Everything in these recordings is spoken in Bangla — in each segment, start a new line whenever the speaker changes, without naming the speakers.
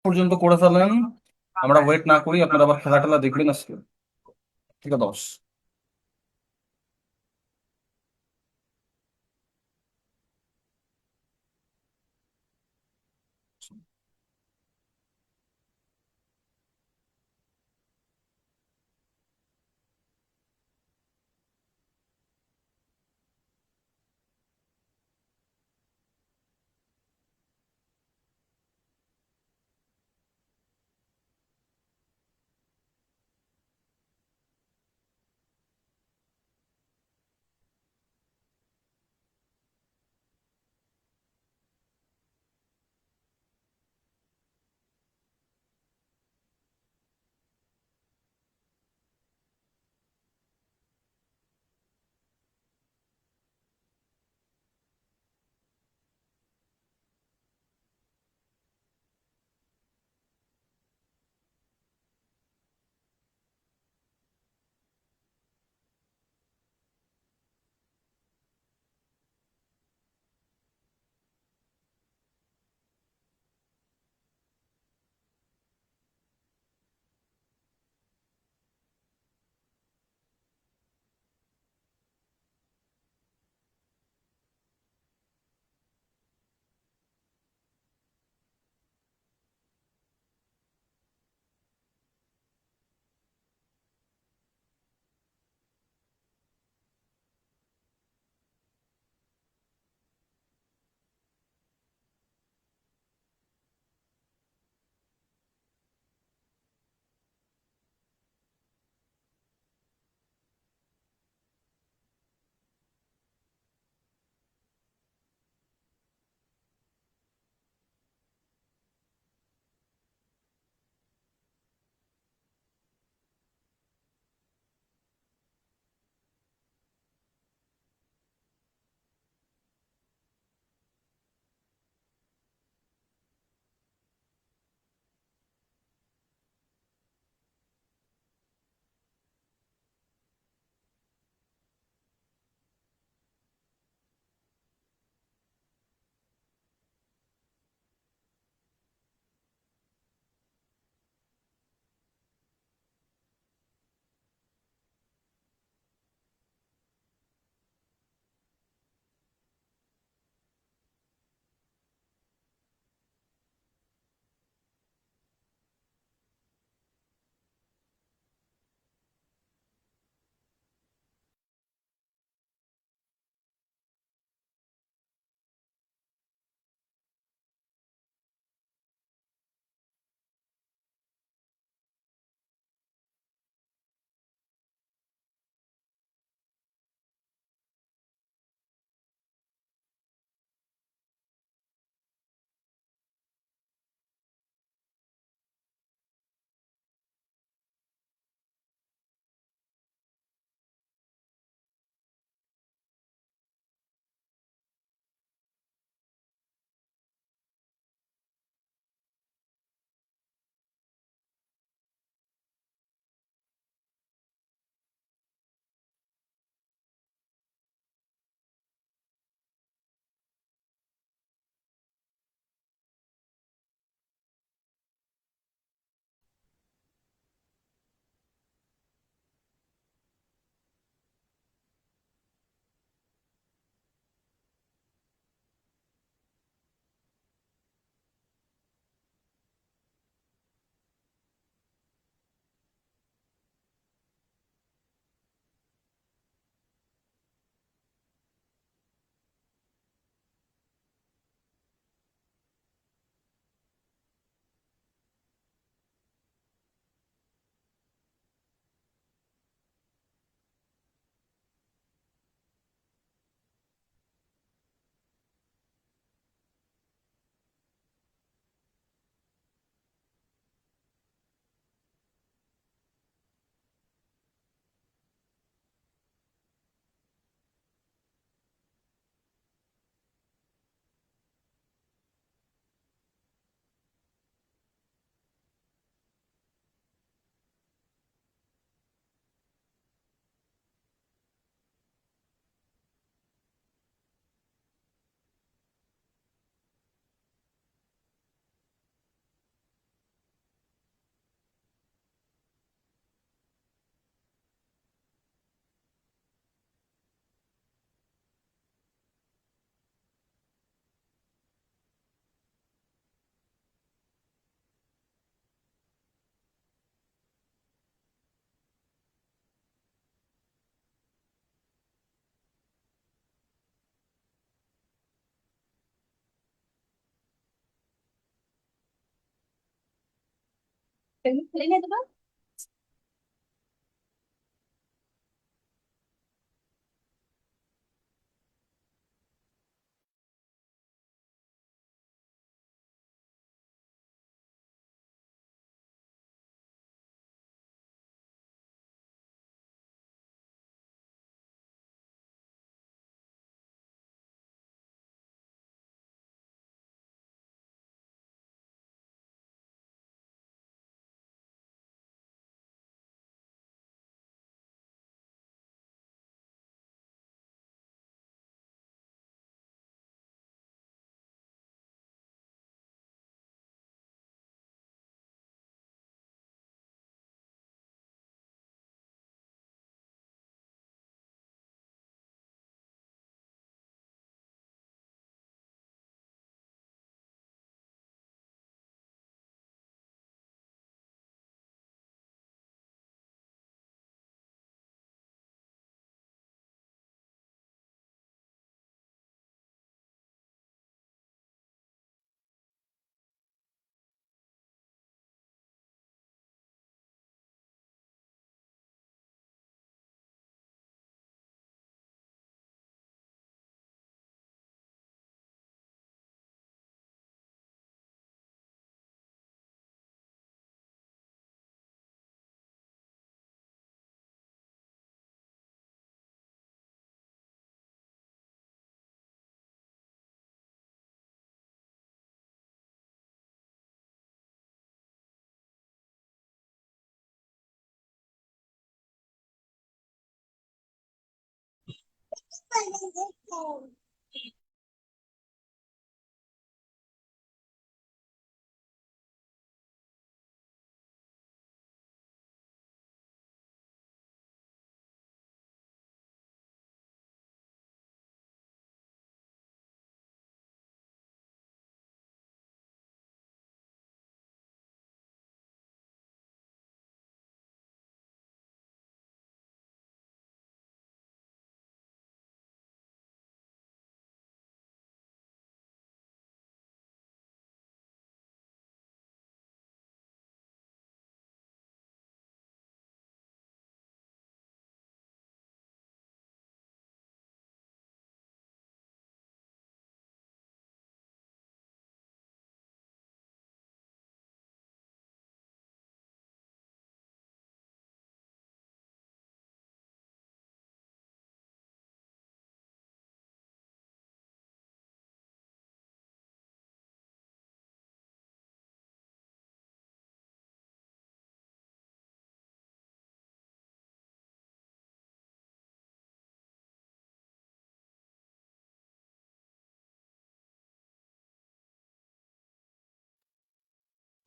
পর্যন্ত করে ফেলেন। আমরা ওয়েট না করি, আপনারা আবার খেলা টেলা দেখবেন আজকে। ঠিক আছে 10।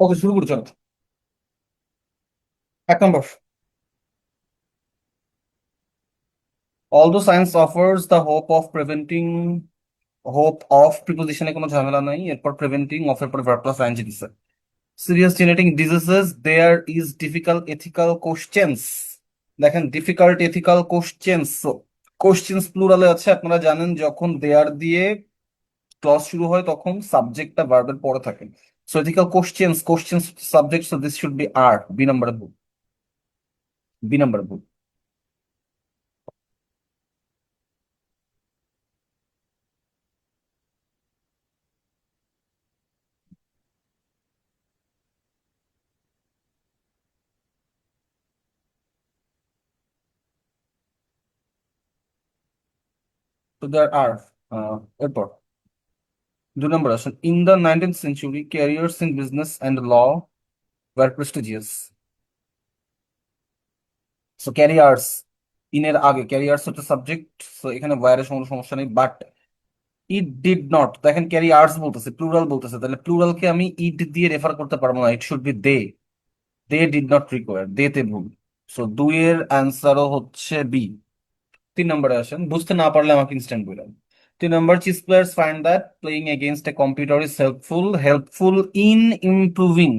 ওকে, শুরু করি চলো। 1 নম্বর, although science offers the hope of প্রিপোজিশনে কোনো ঝামেলা নাই, এরপর প্রিভেন্টিং অফ এর পরে ভার্ব প্লাস আইএনজি দিছে। Serious genetic diseases, there is difficult ethical questions. দেখেন, ডিফিকাল্ট এথিক্যাল কোশ্চেন্স, কোশ্চেন্স প্লুরালে আছে। আপনারা জানেন যখন দেয়ার দিয়ে ক্লজ শুরু হয় তখন সাবজেক্টটা ভার্বের পরে থাকে। So ethical questions, questions subject, so this should be are. B number ভুল, বি নাম্বার ভুল। তো দেয়ার আর, এরপর 2 নম্বর আসেন। In the 19th century, careers in business and law were prestigious. So careers, ইনের আগে ক্যারিয়ার্স হচ্ছে সাবজেক্ট, সো এখানে ওয়ারের কোনো সমস্যা নেই। বাট ইট ডিড নট, দেখেন ক্যারিয়ার্স বলতেছে, প্লুরাল বলতেছে, তাহলে প্লুরালকে আমি ইট দিয়ে রেফার করতে পারবো না, it should be they. They did not require, they তে ভুল। সো দুইয়ের অ্যান্সারও হচ্ছে বি। 3 নম্বরে আসেন, বুঝতে না পারলে আমাকে ইনস্ট্যান্ট বললেন। 3 নম্বর, chess players find that playing against a computer is helpful, helpful in improving.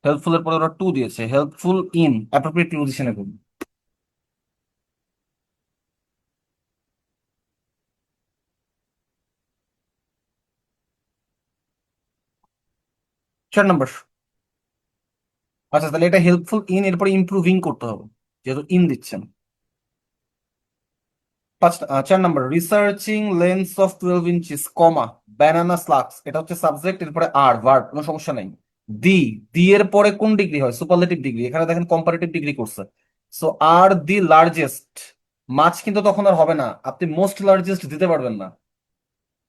Helpful এর পরে ওরা টু দিয়েছে, হেল্পফুল ইন অ্যাপ্রোপ্রিয়েট প্রিপোজিশনে করুন। 4 নম্বর, আচ্ছা, তাহলে এটা হেল্পফুল ইন, এরপরে ইমপ্রুভিং করতে হবে যেহেতু ইন দিচ্ছেন। 4 নম্বর, researching lengths of 12 inches, comma, banana slugs, এটা হচ্ছে সাবজেক্ট, এরপরে আর ভার্ব, কোনো সমস্যা নাই। দি, দি এর পরে কোন ডিগ্রি হয়? সুপারলেটিভ ডিগ্রি, এখানে দেখেন কম্পারেটিভ ডিগ্রি করছে। সো আর দি লার্জেস্ট, মাছ কিন্তু তখন আর হবে না, আপনি মোস্ট লার্জেস্ট দিতে পারবেন না।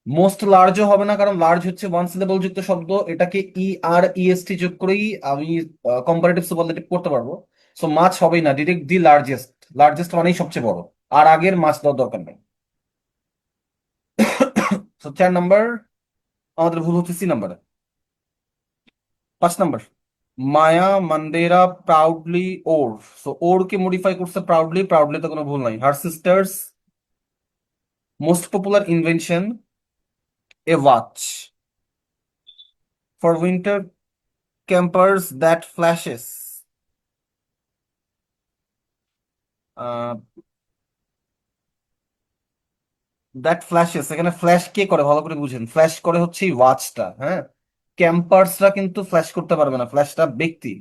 মোস্ট লার্জও হবে না, কারণ লার্জ হচ্ছে ওয়ান সিলেবল যুক্ত শব্দ, এটাকে ই আর ইএসটি যোগ করেই আমি কম্পারেটিভ সুপারলেটিভ করতে পারবো। সো মাছ হবেই না, ডিরেক্ট দি লার্জেস্ট, লার্জেস্ট মানেই সবচেয়ে বড়, আর আগের মাছ দেওয়ার দরকার নেই। তো 4 নম্বর আমাদের ভুল হচ্ছে, সি নাম্বারে। 5 নম্বর, Maya Mandera proudly or, so or কে মডিফাই করছে প্রাউডলি, প্রাউডলি তো কোনো ভুল নাই। Her sister's most popular invention, a watch, for winter campers that flashes, that flashes, এখানে ফ্ল্যাশ কে করে ভালো করে বুঝেন, ফ্ল্যাশ করে হচ্ছে এই ওয়াচটা, হ্যাঁ। ক্যাম্পার্সরা কিন্তু ফ্ল্যাশ করতে পারবে না, ফ্ল্যাশটা ব্যক্তি।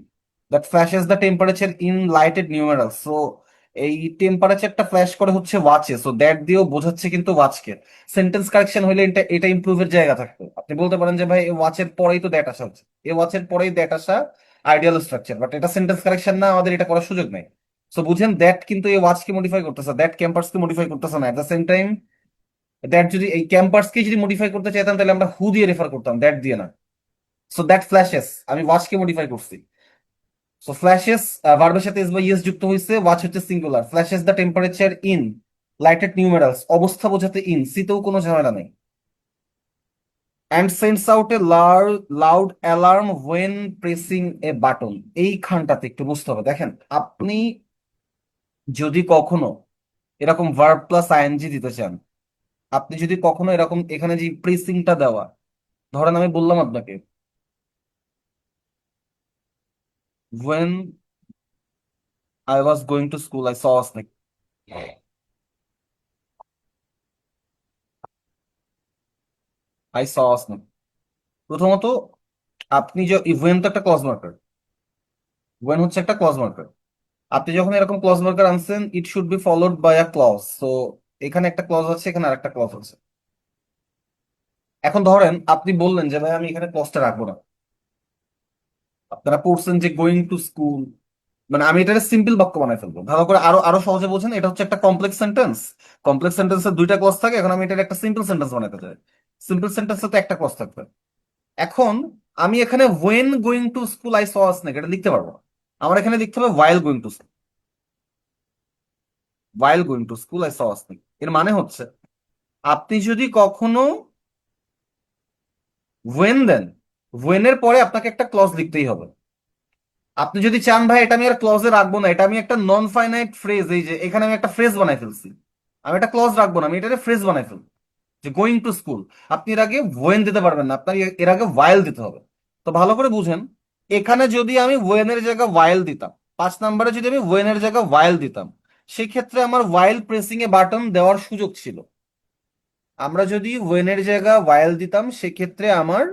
That flashes the temperature in lighted numeral, so এই টেম্পারেচারটা ফ্ল্যাশ করে হচ্ছে ওয়াচে, সো দ্যাট দিয়েও বোঝাচ্ছে কিন্তু ওয়াচকে। সেন্টেন্স কারেকশন হইলে এটা এটা ইমপ্রুভের জায়গা থাকতো, আপনি বলতে পারেন যে ভাই এই ওয়াচের পরেই তো দ্যাট আসা হচ্ছে, এই ওয়াচের পরেই দ্যাট আসা আইডিয়াল স্ট্রাকচার, বাট এটা সেন্টেন্স কারেকশন না, আমাদের এটা করার সুযোগ নেই। সো বুঝেন, দ্যাট কিন্তু এই ওয়াচকে মডিফাই করতেছে, দ্যাট ক্যাম্পাসকে মডিফাই করতেছে না। At the same time that যদি এই ক্যাম্পাসকে যদি মডিফাই করতে চাইতাম, তাহলে আমরা হু দিয়ে রেফার করতাম, দ্যাট দিয়ে না। সো দ্যাট ফ্ল্যাশেস, আমি ওয়াচকে মডিফাই করছি। সো ফ্ল্যাশেস ভার্বের সাথে এস বা ইএস যুক্ত হয়েছে, ওয়াচ হচ্ছে singular, flashes the temperature in lighted numerals, অবস্থা বোঝাতে ইন, সিতেও কোনো ঝামেলা নেই। And sends out a loud alarm when pressing a button, এই খানটাতে একটু বুঝতে হবে। দেখেন, আপনি যদি কখনো এরকম ভার্ব প্লাস আইএনজি দিতে চান, আপনি যদি কখনো এরকম এখানে যে প্রেসিংটা দেওয়া, ধরেন আমি বললাম আপনাকে, when I was going to school, I saw a snake. I saw a snake. প্রথমত, আপনি যে when তো একটা ক্লজ মার্কার, when হচ্ছে একটা ক্লজ মার্কার, আপনি যখন এরকম ক্লজ মার্কার আনছেন, it should be followed by a clause. So এখানে একটা ক্লজ আছে, এখানে আরেকটা ক্লজ আছে। এখন ধরেন আপনি বললেন যে ভাই আমি এখানে ক্লজটা রাখবো না, আপনারা পড়ছেন যে গোয়িং টু স্কুল, মানে আমি এটা সিম্পল বাক্য বানাই ফেলবো, ভালো করে আরো আরো সহজে বোঝেন, এটা হচ্ছে একটা কমপ্লেক্স সেন্টেন্স। কমপ্লেক্স সেন্টেন্সে দুইটা ক্লজ থাকে, এখন আমি এটার একটা সিম্পল সেন্টেন্স বানাতে চাই। সিম্পল সেন্টেন্সে তো একটা ক্লজ থাকবে। এখন আমি এখানে when going to school I saw snake এটা লিখতে পারবো না, আমার এখানে লিখতে হবে while going to school, while going to school I saw snake. এর মানে হচ্ছে, আপনি যদি কখনো ওয়েন দেন, ওয়েনের পরে আপনাকে একটা ক্লজ লিখতেই হবে। আপনি যদি চান ভাই এটা আমি আর ক্লজে রাখবো না, এটা আমি একটা নন ফাইনাইট ফ্রেজ, এই যে এখানে আমি একটা ফ্রেজ বানাই ফেলছি, আমি একটা ক্লজ রাখবো না, আমি এটা ফ্রেজ বানাই ফেলবো, যে গোয়িং টু স্কুল। আপনি এর আগে ওয়েন দিতে পারবেন না, আপনার এর আগে ওয়াইল দিতে হবে। তো ভালো করে বুঝেন, এখানে যদি আমি ওয়েনের জায়গায় ওয়াইল দিতাম, 5 নম্বরে যদি আমি ওয়েনের জায়গায় ওয়াইল দিতাম, সেক্ষেত্রে আমার ওয়াইল প্রেসিং এ বাটন দেওয়ার সুযোগ ছিল। আমরা যদি ওয়েনের জায়গায় ওয়াইল দিতাম, সেক্ষেত্রে আমার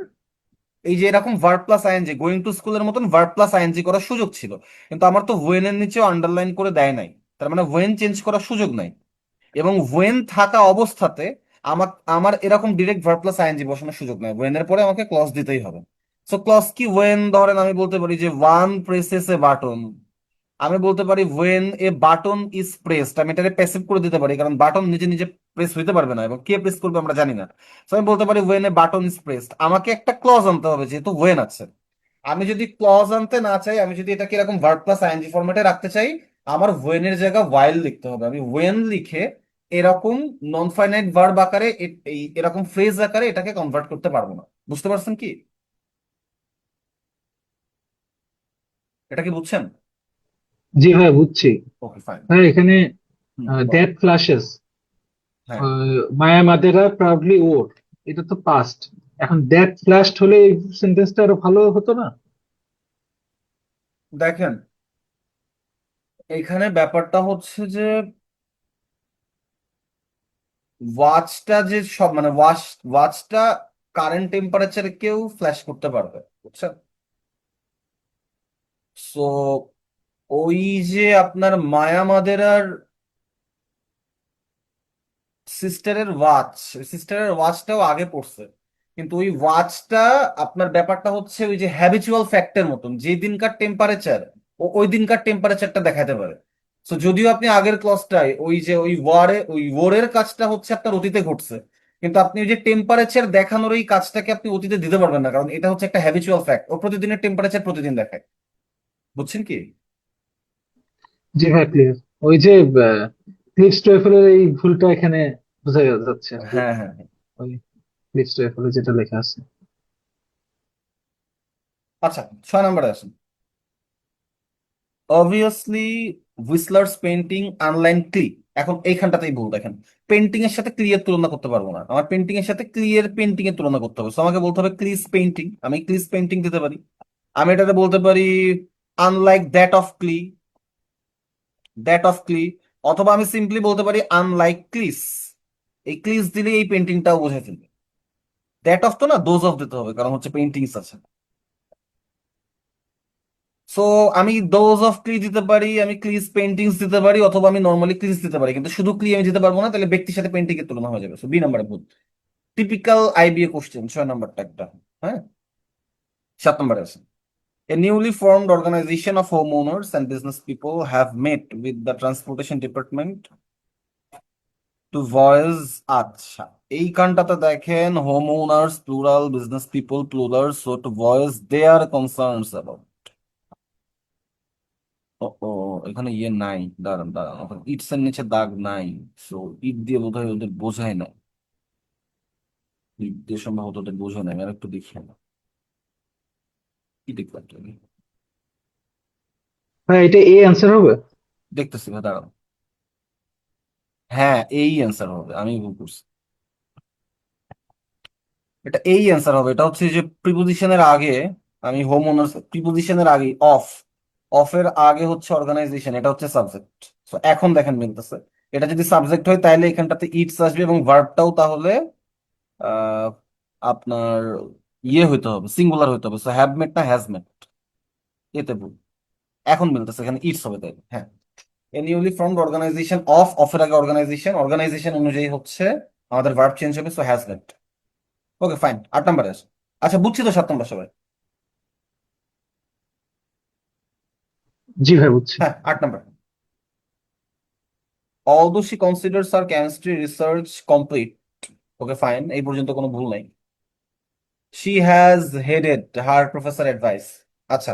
এই যে এরকম verb plus ING, going to স্কুলের মতন ভার্ব প্লাস আইএনজি করার সুযোগ ছিল। কিন্তু আমার তো ওয়েনের নিচেও আন্ডারলাইন করে দেয় নাই, তার মানে ওয়েন চেঞ্জ করার সুযোগ নাই। এবং ওয়েন থাকা অবস্থাতে আমার আমার এরকম ডিরেক্ট ভার্ব প্লাস আইএনজি বসানোর সুযোগ নাই, ওয়েনের পরে আমাকে ক্লজ দিতেই হবে। সো ক্লজ কি, ওয়েন ধরেন আমি বলতে পারি যে ওয়ান প্রেসেস এ বাটন, আমি বলতে পারি when a button is pressed, আমি এটাকে প্যাসিভ করে দিতে পারি, কারণ বাটন নিজে নিজে প্রেস হইতে পারবে না, এবং কে প্রেস করবে আমরা জানি না। তো আমি বলতে পারি when a button is pressed, আমাকে একটা ক্লজ আনতে হবে যেহেতু ওয়েন আছে। আমি যদি ক্লজ আনতে না চাই, আমি যদি এটাকে এরকম ভার্ব প্লাস আইএনজি ফরম্যাটে রাখতে চাই, আমার ওয়েনের জায়গায় ওয়াইল লিখতে হবে। আমি ওয়েন লিখে এরকম নন ফাইনাইট ভার্ব আকারে এরকম ফ্রেজ আকারে এটাকে কনভার্ট করতে পারবো না। বুঝতে পারছেন কি? এটা কি বুঝছেন?
জি ভাই, বুঝছি।
ওকে, ফাইন।
ভাই এখানে
হুম, বলেন।
দ্যাট ফ্ল্যাশেস,
হ্যাঁ,
মায়া মাদেরা প্রাউডলি ওর, এটা তো পাস্ট। এখন দ্যাট ফ্ল্যাশড হলে এই সেন্টেন্সটা আরো ভালো হতো না?
দেখেন, এখানে ব্যাপারটা হচ্ছে যে ওয়াচটা যে সব মানে ওয়াচটা কারেন্ট টেম্পারেচার কেউ ফ্ল্যাশ করতে পারবে, বুঝছেন? সো ওই যে আপনার মায়া মাদেরার সিস্টারের ওয়াচটাও আগে পড়ছে, কিন্তু ওই ওয়াচটা আপনার ব্যাপারটা হচ্ছে ওই যে হ্যাবিচুয়াল ফ্যাক্টের মতন, যে দিনকার টেম্পারেচার ও ওই দিনকার টেম্পারেচারটা দেখাতে পারে। তো যদিও আপনি আগের ক্লাসটায় ওই যে ওই ওয়ারের কাজটা হচ্ছে আপনার অতীতে ঘটছে, কিন্তু আপনি ওই যে টেম্পারেচার দেখানোর এই কাজটাকে আপনি অতীতে দিতে পারবেন না, কারণ এটা হচ্ছে একটা হ্যাবিচুয়াল ফ্যাক্ট, ও প্রতিদিনের টেম্পারেচার প্রতিদিন দেখায়। বুঝছেন কি?
জি ভাই, ক্লিয়ার। ওই যে ক্লিফ স্ট্রাইফেলের এই ভুলটা এখানে বোঝা যাচ্ছে আর কি।
হ্যাঁ, হ্যাঁ, হ্যাঁ।
ওই ক্লিফ স্ট্রাইফেলে যেটা লেখা আছে।
আচ্ছা, 6 নম্বরে আসেন। Obviously Whistler's painting unlike Klee. এখন এইখানটাতেই ভুল দেখেন, পেন্টিং এর সাথে ক্লি এর তুলনা করতে পারবো না, আমার পেন্টিং এর সাথে ক্লি এর পেন্টিং এর তুলনা করতে হবে, তো আমাকে বলতে হবে ক্লিস পেন্টিং, আমি ক্লিস পেন্টিং দিতে পারি। আমি এটাতে বলতে পারি আনলাইক দ্যাট অফ ক্লি, অথবা আমি সিম্পলি বলতে পারি আনলাইক ক্লিস। এই ক্লিস দিলে এই পেন্টিংটাও বোঝাই ফেলবে। দ্যাট অফ তো না, দোজ অফ দিতে হবে, কারণ হচ্ছে পেন্টিংস আছে। সো আমি দোজ অফ ক্লি দিতে পারি, আমি ক্লিস পেন্টিংস দিতে পারি, অথবা আমি নর্মালি ক্লিস দিতে পারি, কিন্তু শুধু ক্লি আমি দিতে পারবো না, তাহলে ব্যক্তির সাথে পেন্টিং এর তুলনা হয়ে যাবে। সো B নাম্বারে ভুল। টিপিক্যাল আইবিএ কোশ্চেন, 6 নম্বরটা একটা। হ্যাঁ, 7 নম্বরে আছে। A newly formed organization of homeowners and business people have met with the transportation department to voice, আচ্ছা, এই কানটাতে দেখেন home owners plural, business people plural, so to voice their concerns about. ও ও, এখানে ইয়ে নাই, দাঁড়ান দাঁড়ান, ইটস এর নিচে দাগ নাই। সো ইট দিয়ে বোধহয় ওদের বোঝায় না, ইট দিয়ে সম্ভবত ওদের বোঝায় না, আমি আর একটু দেখি না কি দেখলাম জানি।
ভাই এটা এ অ্যান্সার হবে?
দেখতেছি ভাই, দাঁড়ান। হ্যাঁ, এই অ্যান্সার হবে, আমি ভুল করছি। এটা এই অ্যান্সার হবে, এটা হচ্ছে যে প্রিপোজিশনের আগে, আমি হোম ওনার্স প্রিপোজিশনের আগে অফ, অফের আগে হচ্ছে অর্গানাইজেশন, এটা হচ্ছে সাবজেক্ট। তো এখন দেখেন মিলতেছে, এটা যদি সাবজেক্ট হয় তাহলে এখানটাতে ইটস আসবে, এবং ভার্বটাও তাহলে আহ, আপনার ইয়ে হইতে হবে, সিঙ্গুলার হইতে হবে, সো হ্যাভ মেট না হ্যাজ মেট, এতে ভুল। এখন মিলতেছে, এখানে ইটস হবে তাই, হ্যাঁ। এ নিউলি ফর্মড অর্গানাইজেশন, অফের আগে অর্গানাইজেশন, অর্গানাইজেশন অনুযায়ী হচ্ছে আমাদের ভার্ব চেঞ্জ হবে, so has met. Okay, fine. 8 নম্বরে আছে। আচ্ছা, বুঝছি তো 7 নম্বর সবাই?
জি ভাই, বুঝছি।
হ্যাঁ, 8 নম্বর। Although she considers her chemistry research complete, okay fine, এই পর্যন্ত কোনো ভুল নাই। She has heeded her professor advice, আচ্ছা,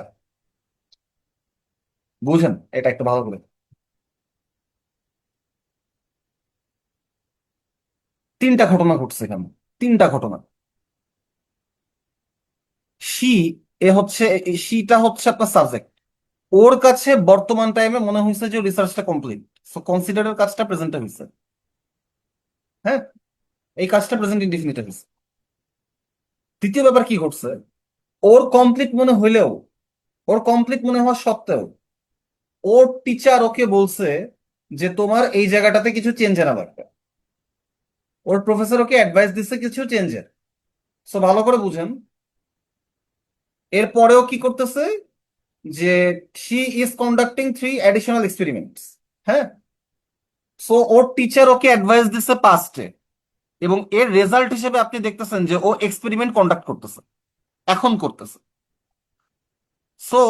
বুঝেন এটা একটু ভালো করে। 3টা ঘটনা ঘটছে এখানে, 3টা ঘটনা। শি, শিটা হচ্ছে আপনার সাবজেক্ট। ওর কাছে বর্তমান টাইমে মনে হয়েছে যে রিসার্চটা কমপ্লিট, সো কনসিডারের কাজটা প্রেজেন্টে হয়েছে। হ্যাঁ, এই কাজটা প্রেজেন্ট ইনডিফিনিটে হয়েছে। তৃতীয় ব্যাপার কি ঘটছে, ওর কমপ্লিট মনে হইলেও, ওর কমপ্লিট মনে হওয়া সত্ত্বেও ওর টিচার ওকে বলছে যে তোমার এই জায়গাটাতে কিছু চেঞ্জ আনা দরকার। ওর প্রফেসর ওকে অ্যাডভাইস দিচ্ছে কিছু চেঞ্জের। সো ভালো করে বুঝেন, এরপরেও কি করতেছে, যে she is conducting 3 additional experiments. হ্যাঁ, সো ওর টিচার ওকে অ্যাডভাইস দিচ্ছে পাস্টে, এবং এর রেজাল্ট হিসেবে আপনি দেখতেছেন যে ও এক্সপেরিমেন্ট কন্ডাক্ট করতেছে, এখন করতেছে। সো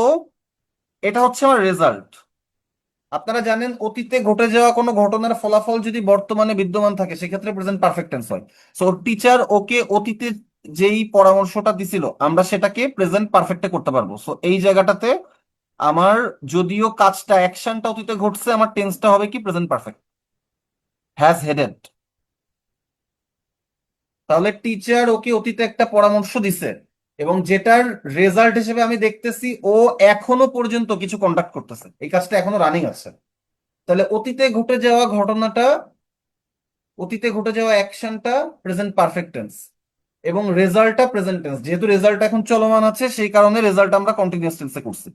এটা হচ্ছে আমার রেজাল্ট। আপনারা জানেন অতীতে ঘটে যাওয়া কোনো ঘটনার ফলাফল যদি বর্তমানে বিদ্যমান থাকে সেক্ষেত্রে প্রেজেন্ট পারফেক্ট টেন্স হয়। সো টিচার ওকে অতীতে যেই পরামর্শটা দিছিল আমরা সেটাকে প্রেজেন্ট পারফেক্টে করতে পারবো। সো এই জায়গাটাতে আমার, যদিও কাজটা অ্যাকশনটা অতীতে ঘটছে, আমার টেন্সটা হবে কি প্রেজেন্ট পারফেক্ট, হ্যাজ হেডেড। তাহলে টিচার ওকে অতীতে একটা পরামর্শ দিছে, এবং যেটার রেজাল্ট হিসেবে আমি দেখতেছি ও এখনো পর্যন্ত কিছু কন্ডাক্ট করতেছে, এই কাজটা এখনো রানিং আছে। তাহলে অতীতে ঘটে যাওয়া অ্যাকশনটা প্রেজেন্ট পারফেক্ট টেন্স, এবং রেজাল্টটা প্রেজেন্ট টেন্স, যেহেতু রেজাল্ট এখন চলমান আছে সেই কারণে রেজাল্ট আমরা কন্টিনিউয়াস টেন্সে করছি।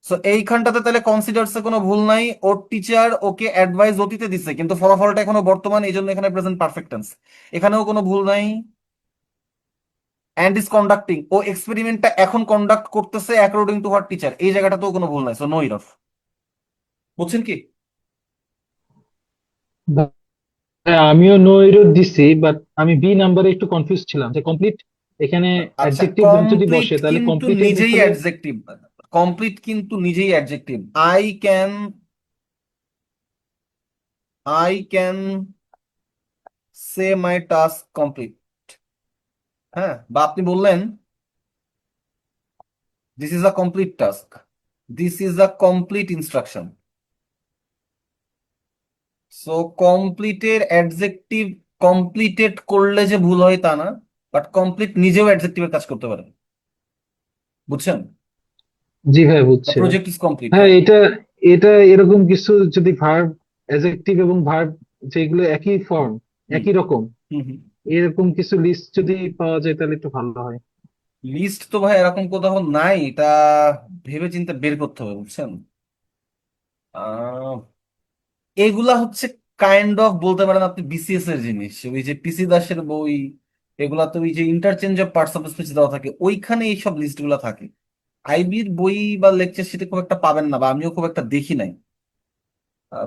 সো এইখানটাতে তাহলে কনসিডারসে কোনো ভুল নাই, ওর টিচার ওকে অ্যাডভাইস অতীতে দিচ্ছে কিন্তু ফলাফলটা এখনো বর্তমান, এই জন্য এখানে প্রেজেন্ট পারফেক্ট টেন্স, এখানেও কোনো ভুল নাই। অ্যান্ড ইজ কন্ডাক্টিং, ও এক্সপেরিমেন্টটা এখন কন্ডাক্ট করতেছে অ্যাকর্ডিং টু হার টিচার, এই জায়গাটাতেও কোনো ভুল নাই, সো নো ইরর। বুঝছেন কি?
আমিও নো এরর দিছি, বাট আমি বি নাম্বারে একটু কনফিউজ ছিলাম যে কমপ্লিট এখানে
আচ্ছা,
অ্যাডজেক্টিভ যদি
কমপ্লিট
বসে তাহলে
কিন্তু
কমপ্লিটের
নিজেই
ভিতরে।
অ্যাডজেক্টিভ। কমপ্লিট কিন্তু নিজেই adjective. I can, I can say my task complete. হ্যাঁ, বা আপনি বললেন this is a complete task, this is a complete instruction. So কমপ্লিটের অ্যাডজেক্টিভ কমপ্লিটেড করলে যে ভুল হয় তা না, বাট কমপ্লিট নিজেও অ্যাডজেক্টিভের কাজ করতে পারে। বুঝছেন?
জি ভাই,
দ্য
বুঝছি ভাই।
প্রজেক্ট ইজ কমপ্লিট,
হ্যাঁ,
হ্যাঁ।
এটা এটা এরকম কিছু যদি ভার্ব, অ্যাডজেক্টিভ এবং ভার্ব যেগুলো একই ফর্ম,
হুম
একই রকম,
হুম হুম।
এরকম কিছু লিস্ট যদি পাওয়া যায় তাহলে একটু ভালো হয়।
লিস্ট তো ভাই এরকম কোথাও নাই, এটা ভেবে চিন্তে বের করতে হবে, বুঝছেন? আহ এগুলা হচ্ছে কাইন্ড অফ বলতে পারেন আপনি বিসিএস এর জিনিস, ওই যে পিসি দাসের বই, এগুলা তো ওই যে interchange of parts of speech দেওয়া থাকে, ওইখানে এইসব লিস্ট গুলা থাকে। আইবির বই বা লেকচার সেটা খুব একটা পাবেন না, বা আমিও খুব একটা দেখি নাই।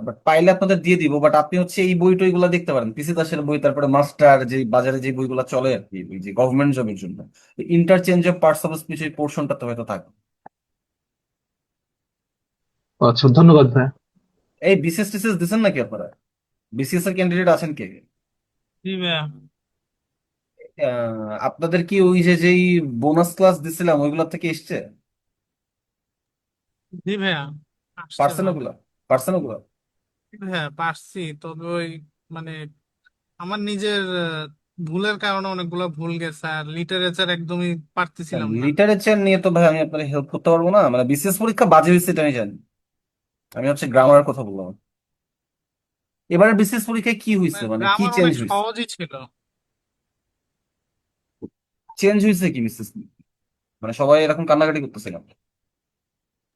বাট পাইলে আপনাদের দিয়ে দিব। বাট আপনি হচ্ছে এই বই টইগুলো দেখতে পারেন, পিসি দাসের বই, তারপরে মাস্টার, যে বাজারে যে বইগুলো চলে আর কি, ওই যে গভর্নমেন্ট জবের জন্য, interchange of parts of speech ওই পোর্শনটা তো হয়তো থাকে।
আচ্ছা, ধন্যবাদ ভাই।
এই বিসিএস টিসিএস দিচ্ছেন নাকি আপনারা? বিসিএস এর ক্যান্ডিডেট আছেন কে?
জি ভাইয়া।
আপনাদের কি ওই যে যেই বোনাস ক্লাস দিছিলাম ওইগুলা থেকে এসছে?
জি ভাইয়া, আসছে
পার্সেন
ভালো।
ওগুলা? পার্সেন ওগুলা?
হ্যাঁ পারছি, তবে ওই মানে আমার নিজের ভুলের কারণে অনেকগুলো ভুল গেছে, আর লিটারেচার একদমই পারতেছিলাম না।
লিটারেচার নিয়ে তো ভাই আমি আপনার হেল্প করতে পারবো না, মানে বিসিএস পরীক্ষা বাজে হয়েছে এটা আমি জানি। আমি হচ্ছে গ্রামারের কথা বললাম। এবারে বিসিএস পরীক্ষায় কি হয়েছে, মানে কি
গ্রামার
চেঞ্জ
অনেক
হয়েছে?
সহজই ছিল।
চেঞ্জ হয়েছে কি বিসিএস? মানে সবাই এরকম কান্নাকাটি করতেছে কেন?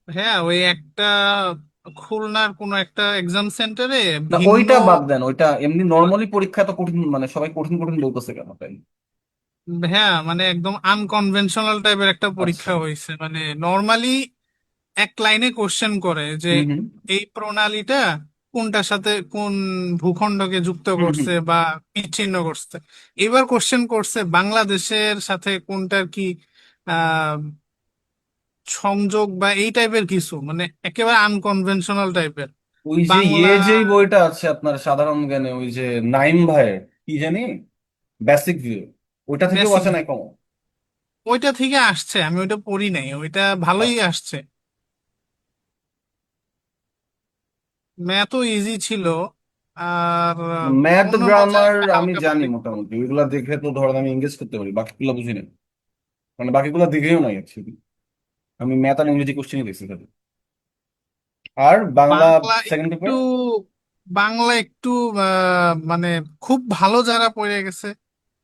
হ্যাঁ, ওই একটা খুলনার কোনো একটা এক্সাম সেন্টারে
না
ভিন্ন।
ওইটা বাদ দেন, ওইটা এমনি নর্মালি পরীক্ষা তো কঠিন, মানে সবাই কঠিন কঠিন বলতেছে কেন তাই?
হ্যাঁ, মানে একদম আনকনভেনশনাল টাইপের একটা
আচ্ছা।
পরীক্ষা হয়েছে, মানে নর্মালি এক লাইনে কোশ্চেন করে যে
হুম হুম
এই প্রণালীটা কোনটার সাথে কোন ভূখণ্ডকে যুক্ত
হুম হুম।
করছে বা বিচ্ছিন্ন করছে। এবার কোশ্চেন করছে বাংলাদেশের সাথে কোনটার কি আহ সংযোগ বা এই টাইপের কিছু, মানে একেবারে আনকনভেনশনাল টাইপের
ওই যে
বাংলা।
যেই বইটা আছে আপনার সাধারণ জ্ঞানে, ওই যে নাইম ভাইয়ের কি জানি, বেসিক ভিউ, ওইটা থেকেও
বেসিক
আসে না কম?
ওইটা থেকে আসছে, আমি ওইটা পড়ি নাই, ওইটা ভালোই
আচ্ছা।
আসছে। ম্যাথও ইজি ছিল, আর
ম্যাথ
অন্যান্য
গ্রামার
জায়গায়
আমি
হালকা
জানি
পাতলা একটু।
মোটামুটি, ওইগুলা দেখে তো ধরেন আমি এঙ্গেজ করতে পারি, বাকিগুলো বুঝি না। মানে বাকিগুলো দেখেও নাই অ্যাকচুয়ালি, আমি ম্যাথ আর ইংরেজি কোশ্চেনই দেখছি খালি। আর বাংলা
বাংলা
সেকেন্ড
একটু
পেপার?
বাংলা একটু মানে খুব ভালো যারা পড়ে গেছে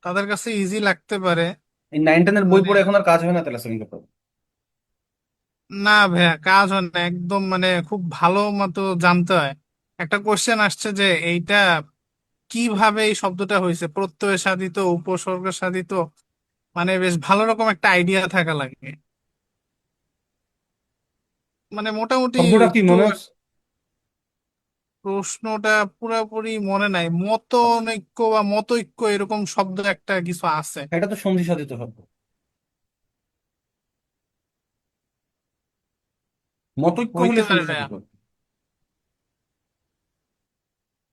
তাদের কাছে ইজি লাগতে পারে।
এই 9-10 বই
মানে
পড়ে এখন আর কাজ হয় না তাহলে সেকেন্ড পেপার?
না ভাইয়া, কাজ হয় না একদম, মানে খুব ভালো মতো জানতে হয়। একটা কোশ্চেন আসছে যে এইটা কিভাবে এই শব্দটা হয়েছে, প্রত্যয় সাধিত উপসর্গ সাধিত, মানে বেশ ভালো রকম একটা আইডিয়া থাকা লাগে। মানে মোটামুটি
শব্দটা কি
একটু
মনে আছে?
প্রশ্নটা পুরোপুরি মনে নাই,
আচ্ছা,
মতনৈক্য বা মতৈক্য এরকম শব্দ একটা কিছু আছে।
এটা তো সন্ধি সাধিত শব্দ, মতৈক্য হলে
হইতে পারে
সন্ধি
ভাইয়া।
সাধিত।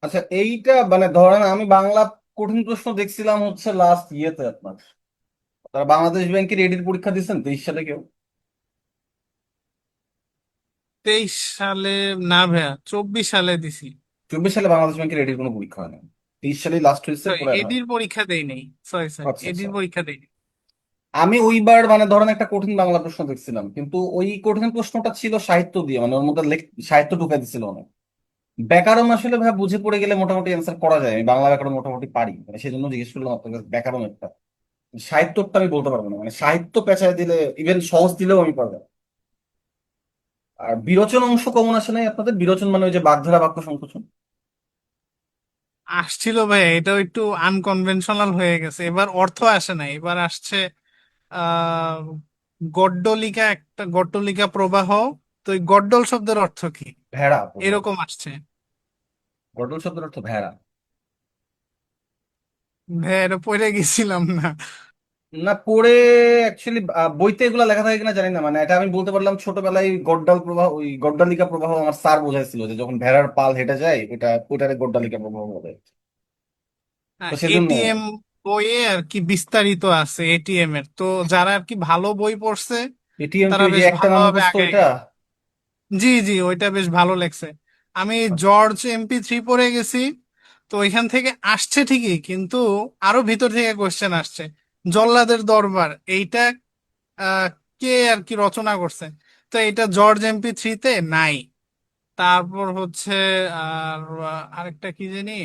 আচ্ছা, এইটা মানে ধরেন আমি বাংলা কঠিন প্রশ্ন দেখছিলাম হচ্ছে লাস্ট ইয়েতে আপনার, তারা বাংলাদেশ ব্যাংকের এডির পরীক্ষা দিচ্ছেন 23 সালে কেউ?
23 সালে? না ভাইয়া, 24 সালে দিছি।
24 সালে বাংলাদেশ ব্যাংকের এডির কোনো পরীক্ষা হয় না, 23 সালেই লাস্ট হয়েছে,
সরি,
পরে আর হয় না।
এডির পরীক্ষা দেই নাই। সরি সরি,
আচ্ছা আচ্ছা।
এডির পরীক্ষা দেই নাই।
আমি ওইবার মানে ধরেন একটা কঠিন বাংলা প্রশ্ন দেখছিলাম, কিন্তু ওই কঠিন প্রশ্নটা ছিল সাহিত্য দিয়ে, মানে ওর মধ্যে সাহিত্য ঢুকাই দিছিল অনেক। ব্যাকরণ আসলে ভাই বুঝে পড়ে গেলে মোটামুটি অ্যান্সার করা যায়, আমি বাংলা ব্যাকরণ মোটামুটি পারি, মানে সেই জন্য জিজ্ঞেস করলাম আপনার কাছে ব্যাকরণ একটা। সাহিত্যটা আমি বলতে পারবো না, মানে সাহিত্য পেঁচায় দিলে, ইভেন সহজ দিলেও আমি পারবো না। আর বিরোচন অংশ কমন আসে নাই আপনাদের? বিরোচন মানে ওই যে বাগধারা বাক্য সংকোচন।
আসছিল ভাইয়া, এটাও একটু আনকনভেনশনাল হয়ে গেছে, এবার অর্থ আসে না, এবার আসছে আহ গড্ডলিকা প্রবাহ। তো এই গড্ডল শব্দের অর্থ কি?
ভেড়া বোধহয়।
এরকম আসছে।
গর্দল শব্দের অর্থ ভেড়া।
ভেড় পড়ে গেছিলাম না?
না পড়ে, অ্যাকচুয়ালি বইতে এগুলো লেখা থাকে কিনা জানি না, মানে এটা আমি বলতে পারলাম ছোটবেলায় গড্ডাল প্রবাহ, ওই গড্ডালিকা প্রবাহ আমার স্যার বোঝাইছিল যে যখন ভেড়ার পাল হেঁটে যায় ওটারে গড্ডালিকা প্রবাহ বলে। তো সেজন্য
এটিএম বইয়ে আর কি বিস্তারিত আছে এটিএম এর। তো যারা আর কি ভালো বই পড়ছে
এটিএম কি
তারা
ওই যে
বেশ
একটা নাম
ভালোভাবে
মুখস্থ
আগায়
ওইটা?
গেছে। জি জি, ওইটা বেশ ভালো লাগছে। আমি জর্জ MP3 পড়ে গেছি। তো ওইখান থেকে আসছে ঠিকই, কিন্তু আরো ভিতর থেকে কোশ্চেন আসছে। জল্লাদের দরবার এইটা আহ, কে আর কি রচনা করছে? তো এটা জর্জ MP3-তে নাই। তারপর হচ্ছে আর আরেকটা কি জানি,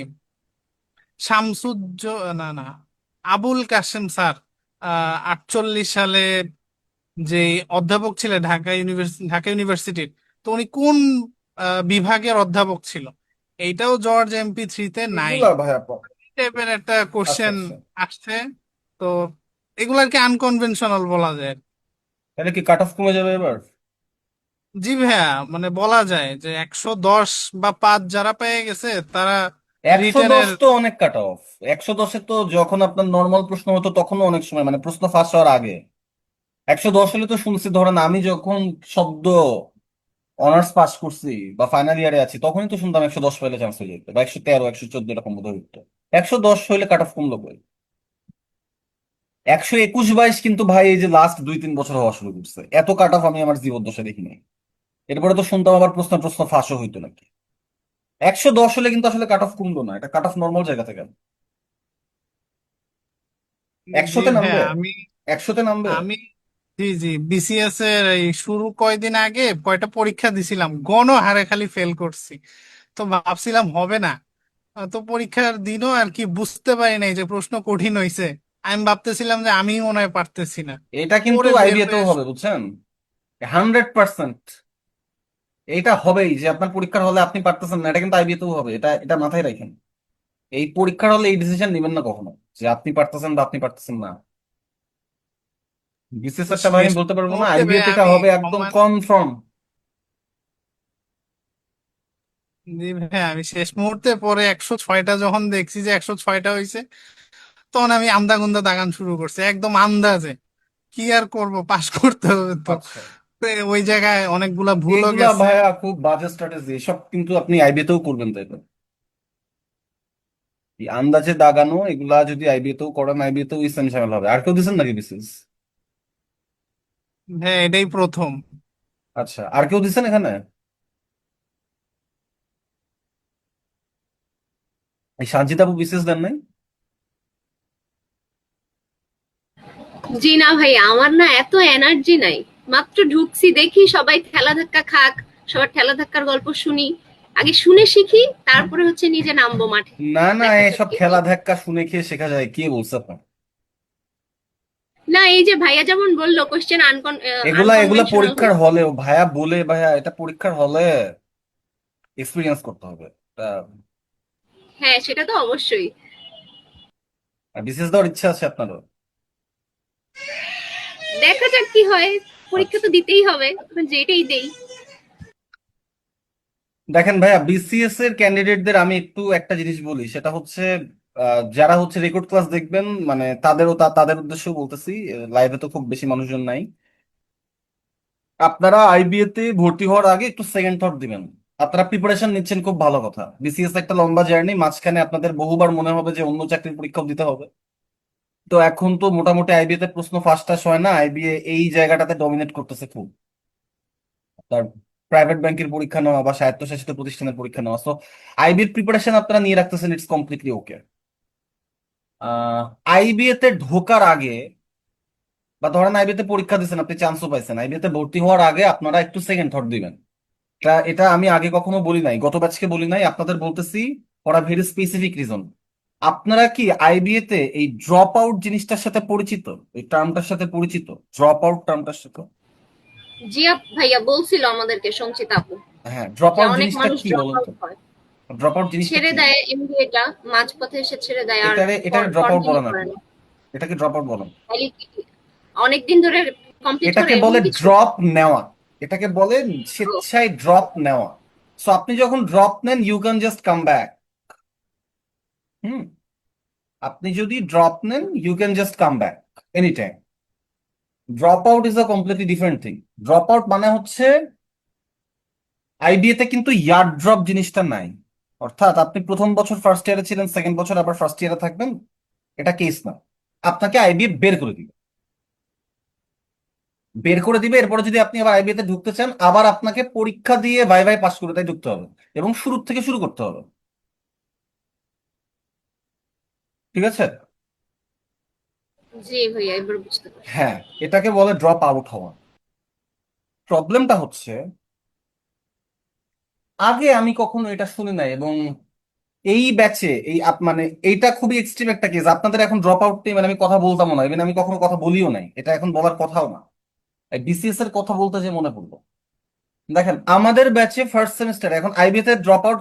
শামসুজ্জ না না, আবুল কাশেম স্যার 48 সালে যে অধ্যাপক ছিলেন ঢাকা ইউনিভার্সিটির। তো উনি কোন বিভাগের অধ্যাপক ছিল? এইটাও জর্জ MP3-তে নাই।
এগুলা ভাইয়া
টাইপের একটা
আচ্ছা
কোশ্চেন
আচ্ছা।
আসছে। তো এগুলো আর কি আনকনভেনশনাল বলা যায়।
তাহলে কি কাট অফ কমে যাবে এবার?
জি ভাইয়া, মানে বলা যায় যে 110 বা 5 যারা পেয়ে গেছে তারা
110
রিটেনের।
তো অনেক কাট অফ। 110-এ তো যখন আপনার নর্মাল প্রশ্ন হতো তখনও অনেক সময়, মানে প্রশ্ন ফাঁস হওয়ার আগে 110 হলে তো শুনছি, ধরেন আমি যখন শব্দ অনার্স পাস করছি বা ফাইনাল ইয়ারে আছি তখনই তো শুনতাম 110 পেলে চান্স হয়ে যেত, বা 113, 114 এরকম বোধ হইতো। 110 হইলে কাট অফ কমলো কই? 121, 22 কিন্তু ভাই এই যে লাস্ট 2-3 বছর হওয়া শুরু করছে, এত কাট অফ আমি আমার জীবদ্দশায় দেখি নাই। এরপরে তো শুনতাম আবার প্রশ্ন প্রশ্ন ফাঁসও হইতো নাকি। 110 হলে কিন্তু আসলে কাট অফ কমলো না, এটা কাট অফ নর্মাল জায়গা থেকে।
জি
100-তে
ভাইয়া,
নামবে।
আমি
100-তে নামবে।
আমি জি জি, BCS এর এই শুরু কয়দিন আগে কয়টা পরীক্ষা দিছিলাম, হারে খালি ফেল করছি। তো ভাবছিলাম হবে না। তো পরীক্ষার দিনও আর কি বুঝতে পারি নাই যে প্রশ্ন কঠিন হয়েছে। আমি ভাবতেছিলাম যে আমি মনে হয় পারতেছি না।
এটা কিন্তু
পরে বের
আইবিএতেও
হয়ে
হবে বুঝছেন, 100%। এইটা হবেই যে আপনার পরীক্ষার হলে আপনি পারতেছেন না, এটা কিন্তু আইবিএতেও হবে, এটা এটা মাথায় রাখেন। এই পরীক্ষার হলে এই ডিসিশন নেবেন না কখনো যে আপনি পারতেছেন বা আপনি পারতেছেন না। বিসিএস এরটা ভাই
শেষ
আমি বলতে পারবো না,
মুহূর্তে ভাই
আইবিএতে এটা
আমি
হবে একদম
সমান।
কনফার্ম।
জি ভাই, আমি শেষ মুহূর্তে পরে 106টা যখন দেখছি যে 106টা হয়েছে, তখন আমি আন্দা গুন্দা দাগান শুরু করছি একদম আন্দাজে। কি আর করব, পাশ করতে হবে তো।
আচ্ছা,
তো ওই জায়গায় অনেকগুলা ভুলও
এগুলা
গেছে।
ভাইয়া খুব বাজে স্ট্র্যাটেজি, সব কিন্তু আপনি আইবিএতেও করবেন তাইলে। এই আন্দাজে দাগানো এগুলা যদি আইবিএতেও করেন, আইবিএতেও সেম ঝামেলা হবে। আর কেউ দিচ্ছেন নাকি বিসিএস?
হ্যাঁ, এটাই প্রথম।
আচ্ছা, আর কেউ দিচ্ছেন এখানে? এই সানজিদ আপু বিসিএস দেন নাই?
জি না ভাই, আমার না এত এনার্জি নাই। মাত্র ঢুকছি, দেখি সবাই ঠেলা ধাক্কা খাক, সবার ঠেলা ধাক্কার গল্প শুনি, আগে শুনে শিখি, তারপরে হচ্ছে নিজে নামবো মাঠে।
না না,
দেখা যাক
এসব
কি
খেলা
হয়।
ধাক্কা শুনে খেয়ে শেখা যায়, কে বলছে আপনার?
না, এই যে ভাইয়া যেমন বললো কোশ্চেন
এগুলা এগুলা
আনকনভেনশনাল
পরীক্ষার
হয়েছে।
হলে ভাইয়া বলে, ভাইয়া এটা পরীক্ষার হলে এক্সপিরিয়েন্স করতে হবে।
হ্যাঁ, সেটা তো অবশ্যই।
বিসিএস দেওয়ার ইচ্ছা আছে আপনারও?
দেখা যাক কি হয়। পরীক্ষা তো
আচ্ছা,
দিতেই হবে, এখন যেটাই দেই।
দেখেন ভাইয়া, বিসিএস এর ক্যান্ডিডেটদের আমি একটু একটা জিনিস বলি, সেটা হচ্ছে যারা হচ্ছে রেকর্ড ক্লাস দেখবেন, মানে তাদের উদ্দেশ্যে বলতেছি, লাইভে তো খুব বেশি মানুষজন নাই। আপনারা আইবিএ তে ভর্তি হওয়ার আগে একটু সেকেন্ড থট দিবেন। আপনারা প্রিপারেশন নিচ্ছেন, খুব ভালো কথা। বিসিএস একটা লম্বা জার্নি, মাঝখানে আপনাদের বহুবার মনে হবে যে অন্য চাকরির পরীক্ষাও দিতে হবে। তো এখন তো মোটামুটি আইবিএ তে প্রশ্ন ফার্স্ট টাস হয় না, আইবিএ এই জায়গাটাতে ডমিনেট করতেছে খুব। তার প্রাইভেট ব্যাংকের পরীক্ষা নেওয়া বা স্বায়ত্তশাসিত প্রতিষ্ঠানের পরীক্ষা নেওয়া, তো আইবিএর প্রিপারেশন আপনারা নিয়ে রাখতেছেন, ইটস কমপ্লিটলি ওকে। আইবিএ তে ঢোকার আগে, বা ধরেন আইবিএ তে পরীক্ষা দিচ্ছেন, আপনি চান্সও পাইছেন, আইবিএ তে ভর্তি হওয়ার আগে আপনারা একটু সেকেন্ড থট দিবেন। এটা এটা আমি আগে কখনো বলি নাই, গত ব্যাচকে বলি নাই, আপনাদের বলতেছি for a very specific reason. আপনারা কি আইবিএ তে এই ড্রপ আউট জিনিসটার সাথে পরিচিত? এই টার্মটার সাথে পরিচিত, ড্রপ আউট টার্মটার সাথে?
জিয়া ভাইয়া বলছিল আমাদেরকে, সঞ্চিতা আপু,
হ্যাঁ, ড্রপ
যে
আউট
অনেক
জিনিসটা
মানুষ
কি
ড্রপ
বলুন তো?
আউট হয়,
ড্রপ আউট জিনিসটা
ছেড়ে
কি?
দেয় এমবিএটা, মাঝপথে এসে ছেড়ে দেয় আর
এটারে এটারে ড্রপ আউট
কন্টিনিউ
বলেন
করে
আপনি,
না।
এটাকে ড্রপ আউট বলেন।
তাইলে কি অনেকদিন ধরে কমপ্লিট করে
এটাকে
এমন
বলে
কিছু?
ড্রপ নেওয়া, এটাকে বলে
ও,
স্বেচ্ছায় ড্রপ নেওয়া। সো আপনি যখন ড্রপ নেন you can just come back. Hmm, আপনি যদি ড্রপ নেন you can just come back any time. Drop out is a completely different thing. Drop out মানে হচ্ছে আইবিএ তে কিন্তু ইয়ার ড্রপ জিনিসটা নাই। অর্থাৎ আপনি প্রথম বছর ফার্স্ট ইয়ারে ছিলেন, সেকেন্ড বছর আবার ফার্স্ট ইয়ারে থাকবেন, এটা কেস না। আপনাকে আইবিএ বের করে দিবে, বের করে দিবে। এরপরে যদি আপনি আবার আইবিএ তে ঢুকতে চান, আবার আপনাকে পরীক্ষা দিয়ে ভাই ভাই পাস করে তাই ঢুকতে হবে এবং শুরু থেকে শুরু করতে হবে। ঠিক আছে?
জি ভাইয়া, এবার বুঝতে পারছি।
হ্যাঁ, এটাকে বলে ড্রপ আউট হওয়া। প্রবলেমটা হচ্ছে আগে আমি কখনো এটা শুনি নাই, এবং এই ব্যাচে মানে এইটা খুবই এক্সট্রিম একটা কেস। আপনাদের এখন ড্রপ আউট নেই মানে আমি কথা বলতামও না, ইভেন আমি কখনো কথা বলিও নাই, এটা এখন বলার কথাও না। বিসিএস এর কথা বলতে যে মনে পড়লো, দেখেন আমাদের ব্যাচে ফার্স্ট সেমিস্টার এখন আইবি তে ড্রপ আউট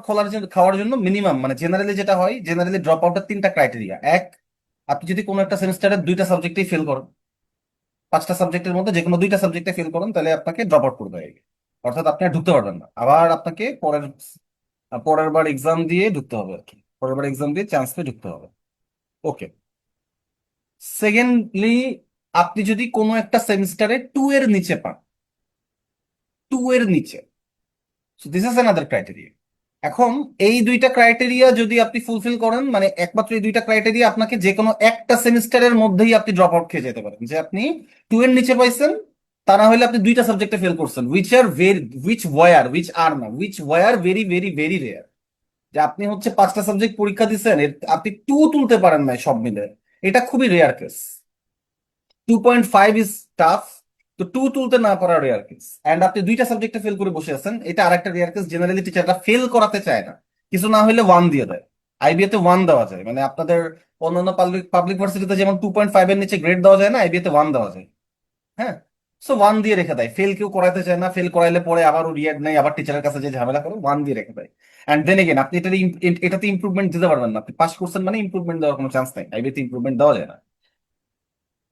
খাওয়ার জন্য মিনিমাম মানে জেনারেলি যেটা হয়, জেনারেলি ড্রপ আউটের তিনটা ক্রাইটেরিয়া। এক, আপনি যদি কোনো একটা সেমিস্টারে দুইটা সাবজেক্টেই ফেল করেন, পাঁচটা সাবজেক্টের মধ্যে যে কোনো দুইটা সাবজেক্টে ফেল করেন, তাহলে আপনাকে ড্রপ আউট করবে আইবি। অর্থাৎ আপনি আর ঢুকতে পারবেন না, আবার আপনাকে পরের পরের বার এক্সাম দিয়ে ঢুকতে হবে আর কি, পরের বার এক্সাম দিয়ে চান্স পেয়ে ঢুকতে হবে। ওকে। সেকেন্ডলি, আপনি যদি কোনো একটা সেমিস্টারে 2 এর নিচে পান, 2 এর নিচে, দিস ইজ অ্যানাদার ক্রাইটেরিয়া। এখন এই দুইটা ক্রাইটেরিয়া যদি আপনি ফুলফিল করেন, মানে একমাত্র এই দুইটা ক্রাইটেরিয়া, আপনাকে যে কোনো একটা সেমিস্টারের মধ্যেই আপনি ড্রপ আউট খেয়ে যেতে পারেন। যে আপনি 2 এর নিচে পাইছেন, তা না হলে আপনি দুইটা সাবজেক্টে ফেল করছেন, which were very very very rare. যে আপনি হচ্ছে 5টা সাবজেক্ট পরীক্ষা দিচ্ছেন, আপনি 2 তুলতে পারেন নাই সব মিলে, এটা খুবই রেয়ার কেস। 2.5 ইজ টাফ, তো 2 তুলতে না পারা রেয়ার কেস। এন্ড আপনি দুইটা সাবজেক্টে ফেল করে বসে আছেন, এটা আরেকটা রেয়ার কেস। জেনারেলি টিচাররা ফেল করাতে চায় না, কিছু না হলে 1 দিয়ে দেয়। আইবিএ তে 1 দেওয়া যায়, মানে আপনাদের অন্যান্য পাবলিক পাবলিক ভার্সিটিতে যেমন 2.5 এর নিচে গ্রেড দেওয়া যায় না, আইবিএ তে 1 দেওয়া যায়। হ্যাঁ, সো 1 দিয়ে রেখে দেয়। ফেল কেউ করাতে চায় না, ফেল করাইলে পরে আবার ও রিয়াক্ট নেই, আবার টিচারের কাছে যে ঝামেলা করে, 1 দিয়ে রেখে দেয়। এন্ড দেন এগেন আপনি এটাতে ইমপ্রুভমেন্ট দিতে পারবেন না। আপনি পাস করছেন মানে ইমপ্রুভমেন্ট দেওয়ার কোনো চান্স নাই, আইবিএ তে ইমপ্রুভমেন্ট দেওয়া যায় না।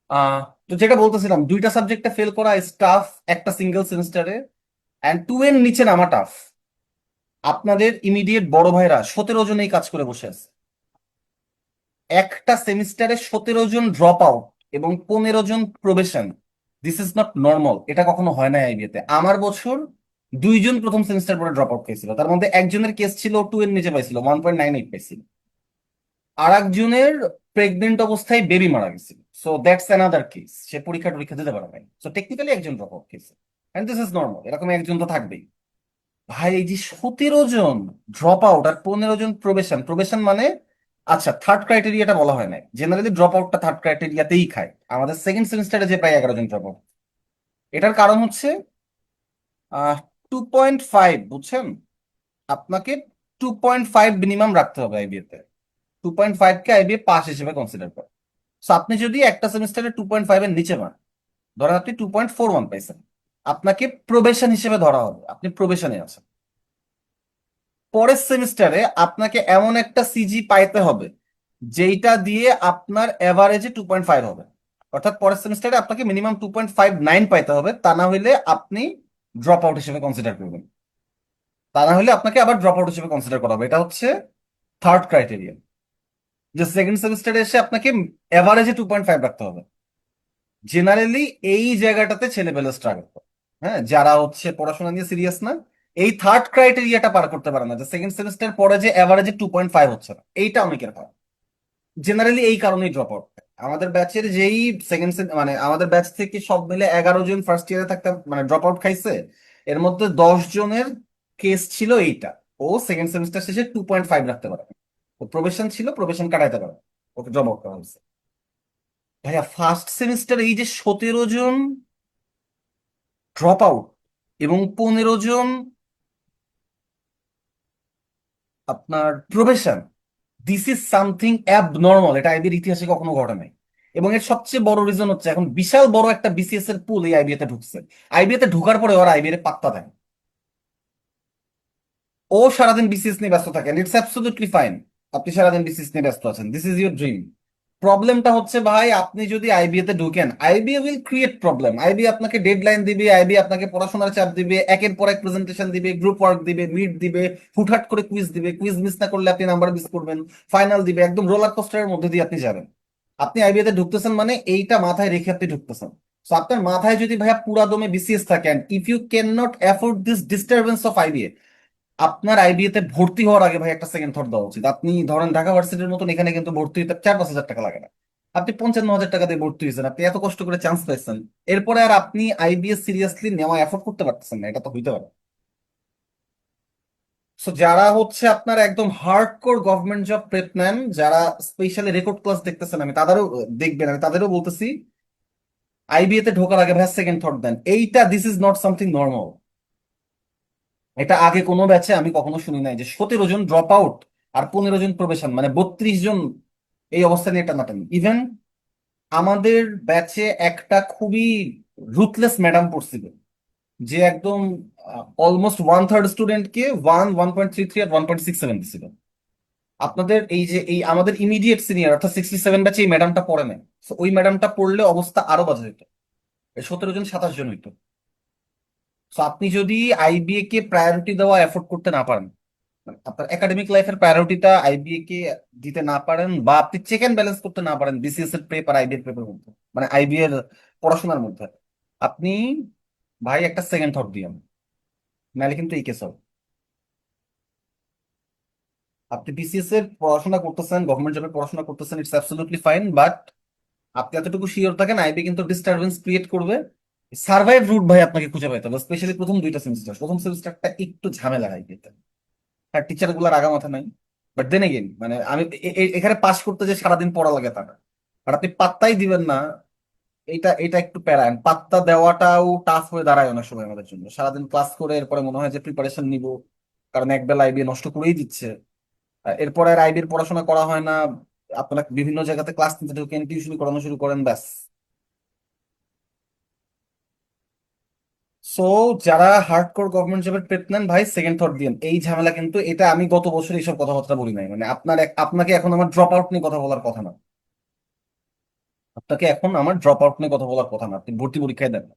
আহ তো যেটা বলতেছিলাম, দুইটা সাবজেক্টে ফেল করা ইজ টাফ একটা সিঙ্গেল সেমিস্টারে, এন্ড 2 এর নিচে নামা টাফ। আপনাদের ইমিডিয়েট বড় ভাইরা 17 জন এই কাজ করে বসে আছে। একটা সেমিস্টারে 17 জন ড্রপ আউট এবং 15 জন probation, this is not normal. এটা কখনো হয় না আইবিএ তে। আমার বছর 2 জন প্রথম সেমিস্টার পরে ড্রপ আউট পেয়েছিল, তার মধ্যে একজনের কেস ছিল 2 এর নিচে পাইছিল, 1.98 পাইছিল। আর একজনের প্রেগনেন্ট অবস্থায় বেবি মারা গেছিল, সো দ্যাটস অ্যানাদার কেস, সে পরীক্ষা টরীক্ষা দিতে পারে নাই। সো টেকনিক্যালি একজন drop out case, and this is normal, এরকম একজন তো থাকবেই। ভাই এই যে 17 জন ড্রপ আউট আর 15 জন প্রবেশন, প্রবেশন মানে, আচ্ছা থার্ড ক্রাইটেরিয়াটা বলা হয় না, জেনারেলি ড্রপ আউটটা থার্ড ক্রাইটেরিয়াতেই খায়। আমাদের সেকেন্ড সেমিস্টারে যে প্রায় 11 জন ড্রপ আউট, এটার কারণ হচ্ছে 2.5, বুঝছেন? আপনাকে 2.5 মিনিমাম রাখতে হবে আইবিএ তে। 2.5 কে আইবিএ পাস হিসেবে কনসিডার করে। সো আপনি যদি একটা সেমিস্টারে 2.5 এর নিচে পান, ধরেন আপনি 2.41 পাইছেন, আপনাকে প্রবেশন হিসেবে ধরা হবে, আপনি প্রবেশনে আছেন। পরের সেমিস্টারে আপনাকে এমন একটা সিজি পাইতে হবে যেটা দিয়ে আপনার এভারেজে 2.5 হবে। অর্থাৎ পরের সেমিস্টারে আপনাকে মিনিমাম 2.59 পাইতে হবে, তা না হলে আপনি ড্রপ আউট হিসেবে কনসিডার করবেন, তা না হলে আপনাকে আবার ড্রপ আউট হিসেবে কনসিডার করা হবে। এটা হচ্ছে থার্ড ক্রাইটেরিয়া, যে সেকেন্ড সেমিস্টারে এসে আপনাকে এভারেজে 2.5 রাখতে হবে। জেনারেলি এই জায়গাটাতে ছেলেপেলে স্ট্রাগল করে, হ্যাঁ, যারা হচ্ছে পড়াশোনা নিয়ে সিরিয়াস না, এই থার্ড ক্রাইটেরিয়াটা পার করতে পারে না, যে সেকেন্ড সেমিস্টার পরে যে এভারেজে 2.5 হচ্ছে না, এইটা অনেকের হয়। জেনারেলি এই কারণেই ড্রপ আউট। আমাদের ব্যাচের যেই সেকেন্ড মানে আমাদের ব্যাচ থেকে সব মিলে 11 জন ফার্স্ট ইয়ারে থাকতে মানে ড্রপ আউট খাইছে, এর মধ্যে 10 জনের কেস ছিল এইটা, ও সেকেন্ড সেমিস্টার শেষে 2.5 রাখতে পারে, ও প্রবেশন ছিল, প্রবেশন কাটাইতে পারে, ওকে ড্রপ আউট করা হয়েছে। ভাইয়া ফার্স্ট সেমিস্টার এই যে 17 জন ড্রপ আউট এবং 15 জন আপনার probation, this is something abnormal. এটা আইবির ইতিহাসে কখনো ঘটে নাই। এবং এর সবচেয়ে বড় রিজন হচ্ছে এখন বিশাল বড় একটা বিসিএস এর পুল এই আইবিএ তে ঢুকছে। আইবিএ তে ঢোকার পরে ওরা আইবিএ পাত্তা দেয় না। ও সারাদিন বিসিএস নিয়ে ব্যস্ত থাকেন, ইটস অ্যাবসলিউটলি ফাইন। আপনি সারাদিন বিসিএস নিয়ে ব্যস্ত আছেন, দিস ইজ ইউর ড্রিম। প্রবলেমটা হচ্ছে ভাই, আপনি যদি আইবিএ তে ঢুকেন, IBA will create problem. IBA আপনাকে ডেডলাইন দিবে, আইবিএ আপনাকে পড়াশোনার চাপ দিবে, একের পর এক প্রেজেন্টেশন দিবে, গ্রুপ ওয়ার্ক দিবে, মিট দিবে, হুটহাট করে কুইজ দিবে, কুইজ মিস না করলে আপনি নাম্বার মিস করবেন, ফাইনাল দিবে, একদম রোলার কোস্টারের মধ্যে দিয়ে আপনি যাবেন। আপনি আইবিএ তে ঢুকতেছেন মানে এইটা মাথায় রেখে আপনি ঢুকতেছেন। তো আপনার মাথায় যদি ভাইয়া পুরা দমে বিসিএস থাকেন, if you can not afford this disturbance of IBA, আপনার আইবিএ তে ভর্তি হওয়ার আগে ভাই একটা সেকেন্ড থট দেওয়া উচিত। আপনি ধরেন ঢাকা ভার্সিটির মতন এখানে কিন্তু ভর্তি হতে 4-5 হাজার টাকা লাগে না, আপনি 55,000 টাকা দিয়ে ভর্তি হয়েছেন, আপনি এত কষ্ট করে চান্স পাইছেন, এরপরে আর আপনি আইবিএস সিরিয়াসলি নেওয়া এফোর্ড করতে পারতেছেন না, এটা তো হইতে পারে। সো যারা হচ্ছে আপনার একদম হার্ডকোর গভর্নমেন্ট জব প্রেপ নেন, যারা স্পেশালি রেকর্ড ক্লাস দেখতেছেন, আমি তাদেরও দেখবেন, আমি তাদেরও বলতেছি আইবিএ তে ঢোকার আগে ভাই সেকেন্ড থট দেন। এইটা this is not something normal. এটা আগে কোনো ব্যাচে আমি কখনো শুনি নাই যে 17 জন ড্রপ আউট আর 15 জন প্রবেশন, মানে 32 জন এই অবস্থা নিয়ে টানাটানি। ইভেন আমাদের ব্যাচে একটা খুবই রুথলেস ম্যাডাম পড়ছিল, যে একদম অলমোস্ট 1/3 স্টুডেন্টকে 1.33 আর 1.67 দিছিল। আপনাদের এই যে এই আমাদের ইমিডিয়েট সিনিয়র অর্থাৎ 67 ব্যাচে এই ম্যাডামটা পড়ে নাই। So ওই ম্যাডামটা পড়লে অবস্থা আরো বাজে হইতো, 17 জন 27 জন হইতো। সো আপনি যদি আইবিএ কে প্রায়োরিটি দেওয়া এফোর্ড করতে না পারেন, মানে আপনার একাডেমিক লাইফের প্রায়োরিটিটা আইবিএ কে দিতে না পারেন, বা আপনি চেক এন্ড ব্যালেন্স করতে না পারেন বিসিএস এর প্রেপ আর আইবিএর প্রেপের মধ্যে, মানে আইবিএ এর পড়াশোনার মধ্যে, আপনি ভাই একটা সেকেন্ড থট দিয়েন, নাহলে কিন্তু এই কেস হবে। আপনি বিসিএস এর পড়াশোনা করতেছেন, গভর্নমেন্ট জবের পড়াশোনা করতেছেন, ইটস অ্যাবসলিউটলি ফাইন, বাট আপনি এতটুকু শিওর থাকেন আইবি কিন্তু ডিস্টারবেন্স ক্রিয়েট করবে। সার্ভাইভ রুট ভাই আপনাকে খুঁজে পাইতে হবে, স্পেশালি প্রথম 2টা সেমিস্টার। প্রথম সেমিস্টারটা একটু ঝামেলা আইবিতে, হ্যাঁ টিচার গুলার আগা মাথা নাই, বাট দেন এগেইন মানে আমি এখানে পাশ করতে যে সারাদিন পড়া লাগে তা না, আর আপনি পাত্তাই দিবেন না, এটা এটা একটু প্যারায়ণ। পাত্তা দেওয়াটাও টাফ হয়ে দাঁড়ায় অনেক সময় আমাদের জন্য। সারাদিন ক্লাস করে এরপরে মনে হয় যে প্রিপারেশন নিব, কারণ একবেলা আইবি নষ্ট করেই দিচ্ছে, এরপরে আর আইবির পড়াশোনা করা হয় না। আপনারা বিভিন্ন জায়গাতে ক্লাস নিতে ঢুকেন, টিউশনি করানো শুরু করেন, ব্যাস। সো যারা হার্ডকোর গভর্নমেন্ট জবের প্রেপ নেন ভাই সেকেন্ড থট দিন। এই ঝামেলা কিন্তু এটা আমি গত বছর এইসব কথাবার্তা বলি নাই, মানে আপনাকে এখন আমার ড্রপ আউট নিয়ে কথা বলার কথা না, আপনাকে এখন আমার ড্রপ আউট নিয়ে কথা বলার কথা না, আপনি ভর্তি পরীক্ষায় দেন না।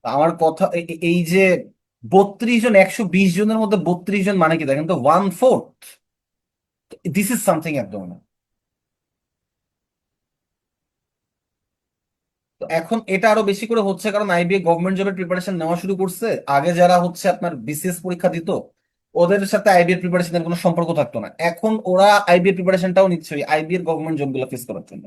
তা আমার কথা এই যে 32 জন 120 জনের মধ্যে 32 জন মানে কি দেখেন তো, 1/4, দিস ইজ সামথিং একদম না। তো এখন এটা আরো বেশি করে হচ্ছে কারণ আইবিএ গভর্নমেন্ট জবের প্রিপারেশন নেওয়া শুরু করছে। আগে যারা হচ্ছে আপনার বিসিএস পরীক্ষা দিত, ওদের সাথে আইবিএর প্রিপারেশনের কোনো সম্পর্ক থাকতো না, এখন ওরা আইবিএর প্রিপারেশনটাও নিচ্ছে ওই আইবিএর গভর্নমেন্ট জব গুলো ফেস করার জন্য।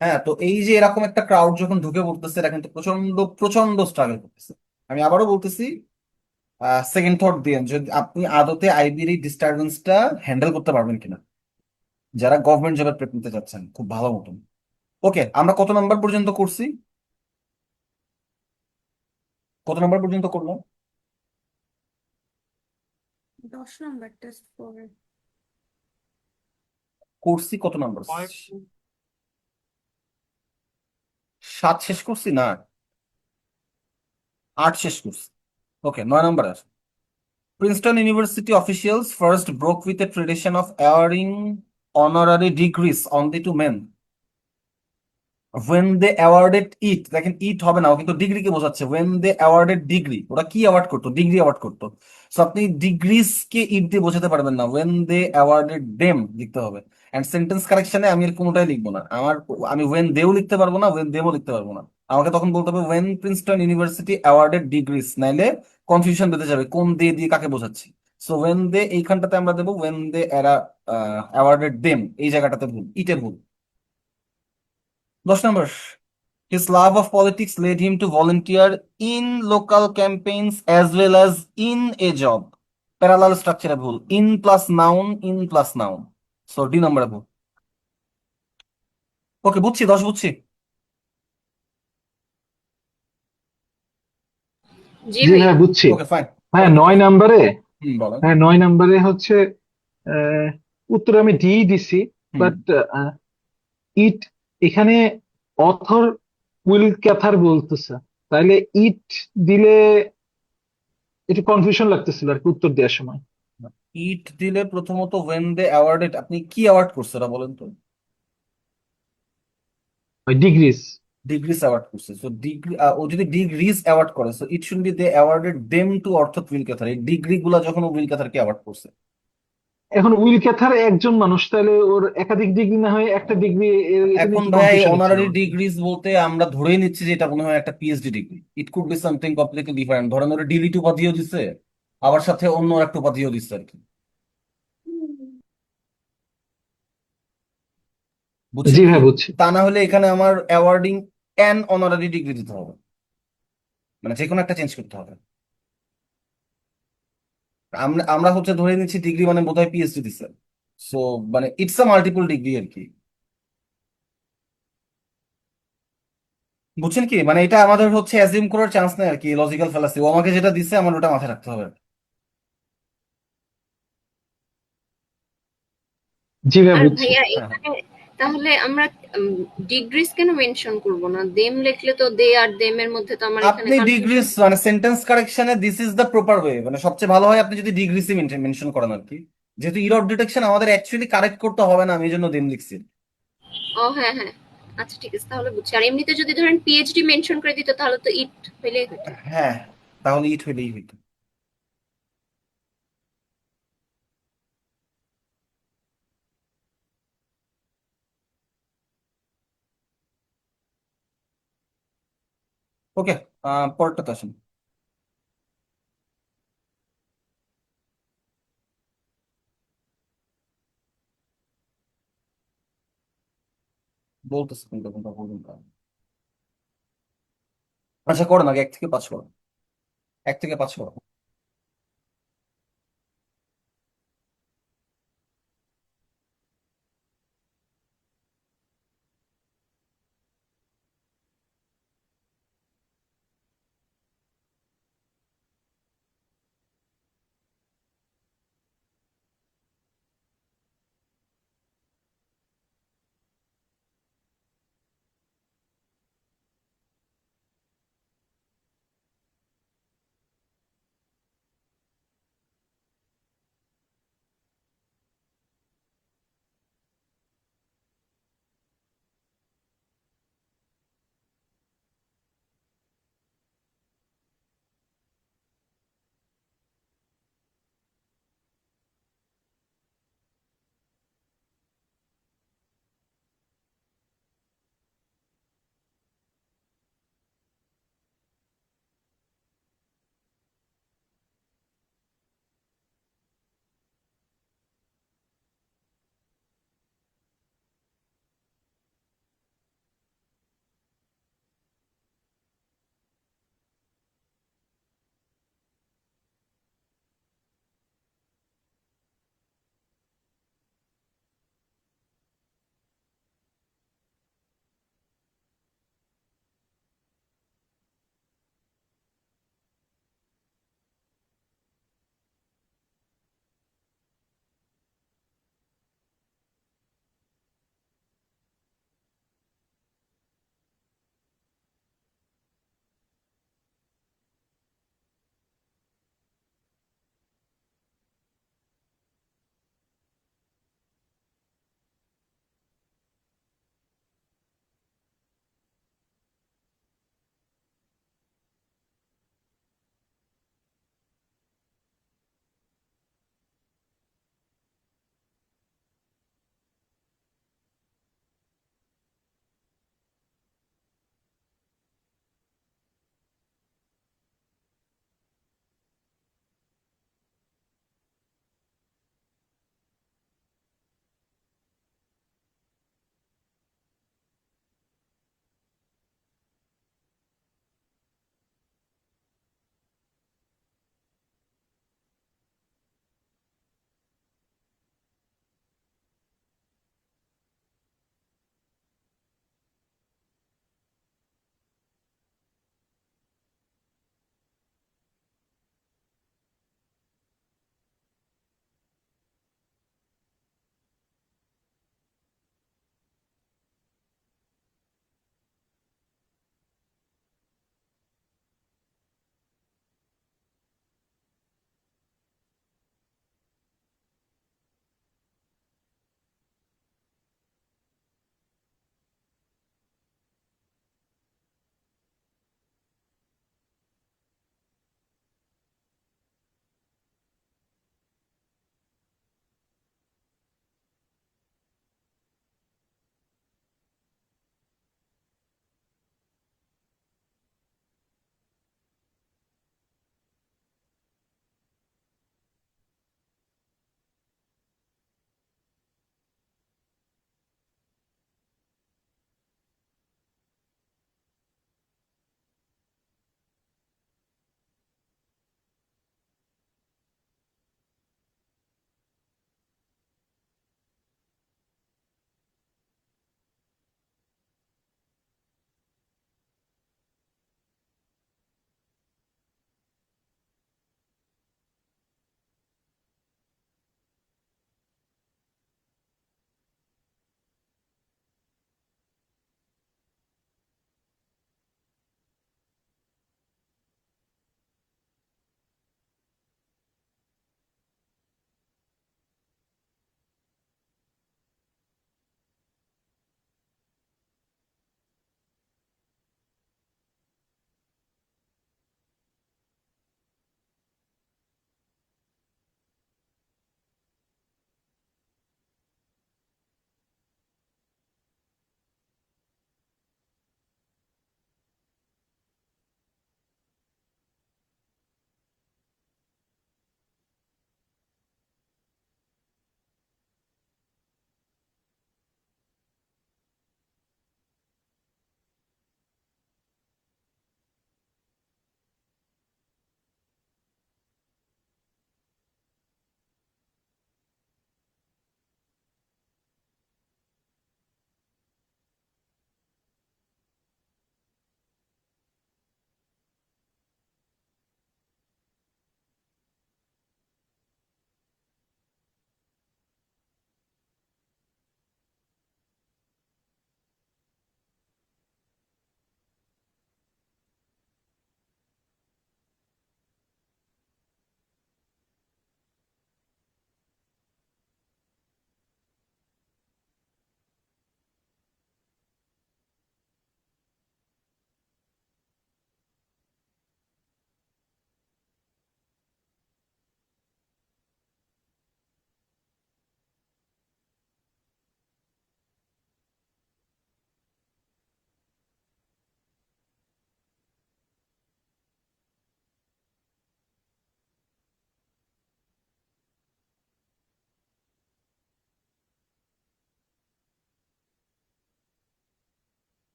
হ্যাঁ, তো এই যে এরকম একটা ক্রাউড যখন ঢুকে পড়তেছে, এরা কিন্তু প্রচন্ড প্রচন্ড স্ট্রাগল করতেছে। আমি আবারও বলতেছি, সেকেন্ড থট দিন যদি আপনি আদতে আইবির এই ডিস্টারবেন্সটা হ্যান্ডেল করতে পারবেন কিনা, যারা গভর্নমেন্ট জবের প্রেপ নিতে যাচ্ছেন খুব ভালো মতন। ওকে, আমরা কত নাম্বার পর্যন্ত করছি, কত নাম্বার পর্যন্ত করলাম?
10 নম্বর টেস্ট করে
করছি কত নাম্বার?
কয়
7 শেষ করছি না, 8 শেষ করছি। ওকে, 9 নাম্বার আছে। Princeton University officials first broke with a tradition of awarding honorary degrees only to men when they awarded it। দেখেন ইট হবে না, ও কিন্তু ডিগ্রিকে বোঝাচ্ছে। when they awarded degree, ওরা কি অ্যাওয়ার্ড করতো? ডিগ্রি অ্যাওয়ার্ড করতো। সো আপনি ডিগ্রিজ কে ইট দিয়ে বোঝাতে পারবেন না, when they awarded them লিখতে হবে। এন্ড সেন্টেন্স কারেকশনে আমি এর কোনোটাই লিখবো না, আমি when they ও লিখতে পারবো না, when them ও লিখতে পারবো না। আমাকে তখন বলতে হবে when Princeton University awarded degrees, নাইলে কনফিউশন বেঁধে যাবে কোন দিয়ে দিয়ে কাকে বোঝাচ্ছি। সো when they এইখানটাতে আমরা দেবো when they awarded them, এই জায়গাটাতে ভুল, ইটে ভুল। 10 নম্বর, his love of politics led him to volunteer in local campaigns as well as in a job। Parallel স্ট্রাকচারে ভুল, in plus noun, in plus noun. So D নম্বরে ভুল। ওকে, বুঝছি, 10 বুঝছি।
জি
জি
ভাইয়া।
হ্যাঁ বুঝছি।
Okay fine.
হ্যাঁ 9 নম্বরে,
বলেন।
হ্যাঁ 9 নম্বরে হচ্ছে আহ, উত্তরে আমি ডি দিছি,
হুম।
বাট ইট এখানে অথর উইল ক্যাথার বলতেছে, তাইলে ইট দিলে একটু কনফিউশন লাগতেছিল আর কি উত্তর দেওয়ার সময়।
ইট দিলে প্রথমত when they awarded, আপনি কি অ্যাওয়ার্ড করছে ওরা বলেন তো?
ডিগ্রিজ।
ডিগ্রিস অ্যাওয়ার্ড করছে, সো ডিগ্রি, ও যদি ডিগ্রিজ অ্যাওয়ার্ড করে, so it should be they awarded them to worth will ক্যাথার, এই ডিগ্রি গুলা যখন ও উইল ক্যাথারকে অ্যাওয়ার্ড করছে।
এখন উইল ক্যাথার একজন মানুষ, তাহলে ওর একাধিক ডিগ্রি না হয়ে একটা ডিগ্রি, এটা
এখন
নিয়ে একটু
ভাইয়া এই
কনফিউশন হচ্ছিল
অনারারি
আমার।
ডিগ্রিজ বলতে আমরা ধরেই নিচ্ছি যে এটা মনে হয় একটা PhD degree, it could be something completely different, ধরেন ওরা ডিলিট উপাধিও দিছে, আবার সাথে অন্য একটা উপাধিও দিচ্ছে আর কি, বুঝছেন
জি
কি?
ভাই, বুঝছি।
তা না হলে এখানে আমার অ্যাওয়ার্ডিং অ্যান অনারারি ডিগ্রি দিতে হবে, মানে যে কোনো একটা চেঞ্জ করতে হবে। আমরা আমরা হচ্ছে ধরে নিচ্ছি ডিগ্রি মানে বোধহয় পিএইচডি দিচ্ছে, সো মানে ইটস আ মাল্টিপল ডিগ্রি আর কি, বুঝছেন কি? মানে এটা আমাদের হচ্ছে অ্যাজিউম করার চান্স নেই আর কি, লজিক্যাল ফ্যালাসি, ও আমাকে যেটা দিচ্ছে আমার ওটা মাথায় রাখতে হবে।
জি ভাই,
আর
বুঝছি।
ভাইয়া
হ্যাঁ, হ্যাঁ।
এখানে তাহলে আমরা ডিগ্রিজ কেন মেনশন করব না? দেম লিখলে তো দে আর দেম এর মধ্যে তো আমার এখানে
আপনি ডিগ্রিস
কনফিউশন।
মানে সেন্টেন্স কারেকশনে this is the proper way, মানে সবচেয়ে ভালো হয় আপনি যদি ডিগ্রিসই মেনশন করেন আর কি, যেহেতু ইরর ডিটেকশন আমাদের অ্যাকচুয়ালি কারেক্ট করতে হবে না, আমি এই জন্য দেম লিখছি।
ও হ্যাঁ হ্যাঁ, আচ্ছা ঠিক আছে তাহলে বুঝছি। আর এমনিতে যদি ধরেন পিএইচডি মেনশন করে দিত তাহলে তো ইট হইলেই হতো।
হ্যাঁ, তাহলে ইট হইলেই হইতো। ওকে, পরেরটাতে আসেন। বলতেছে কোনটা কোনটা বলুন। আচ্ছা করো না, আগে 1 থেকে 5 করো, 1 থেকে 5 করো।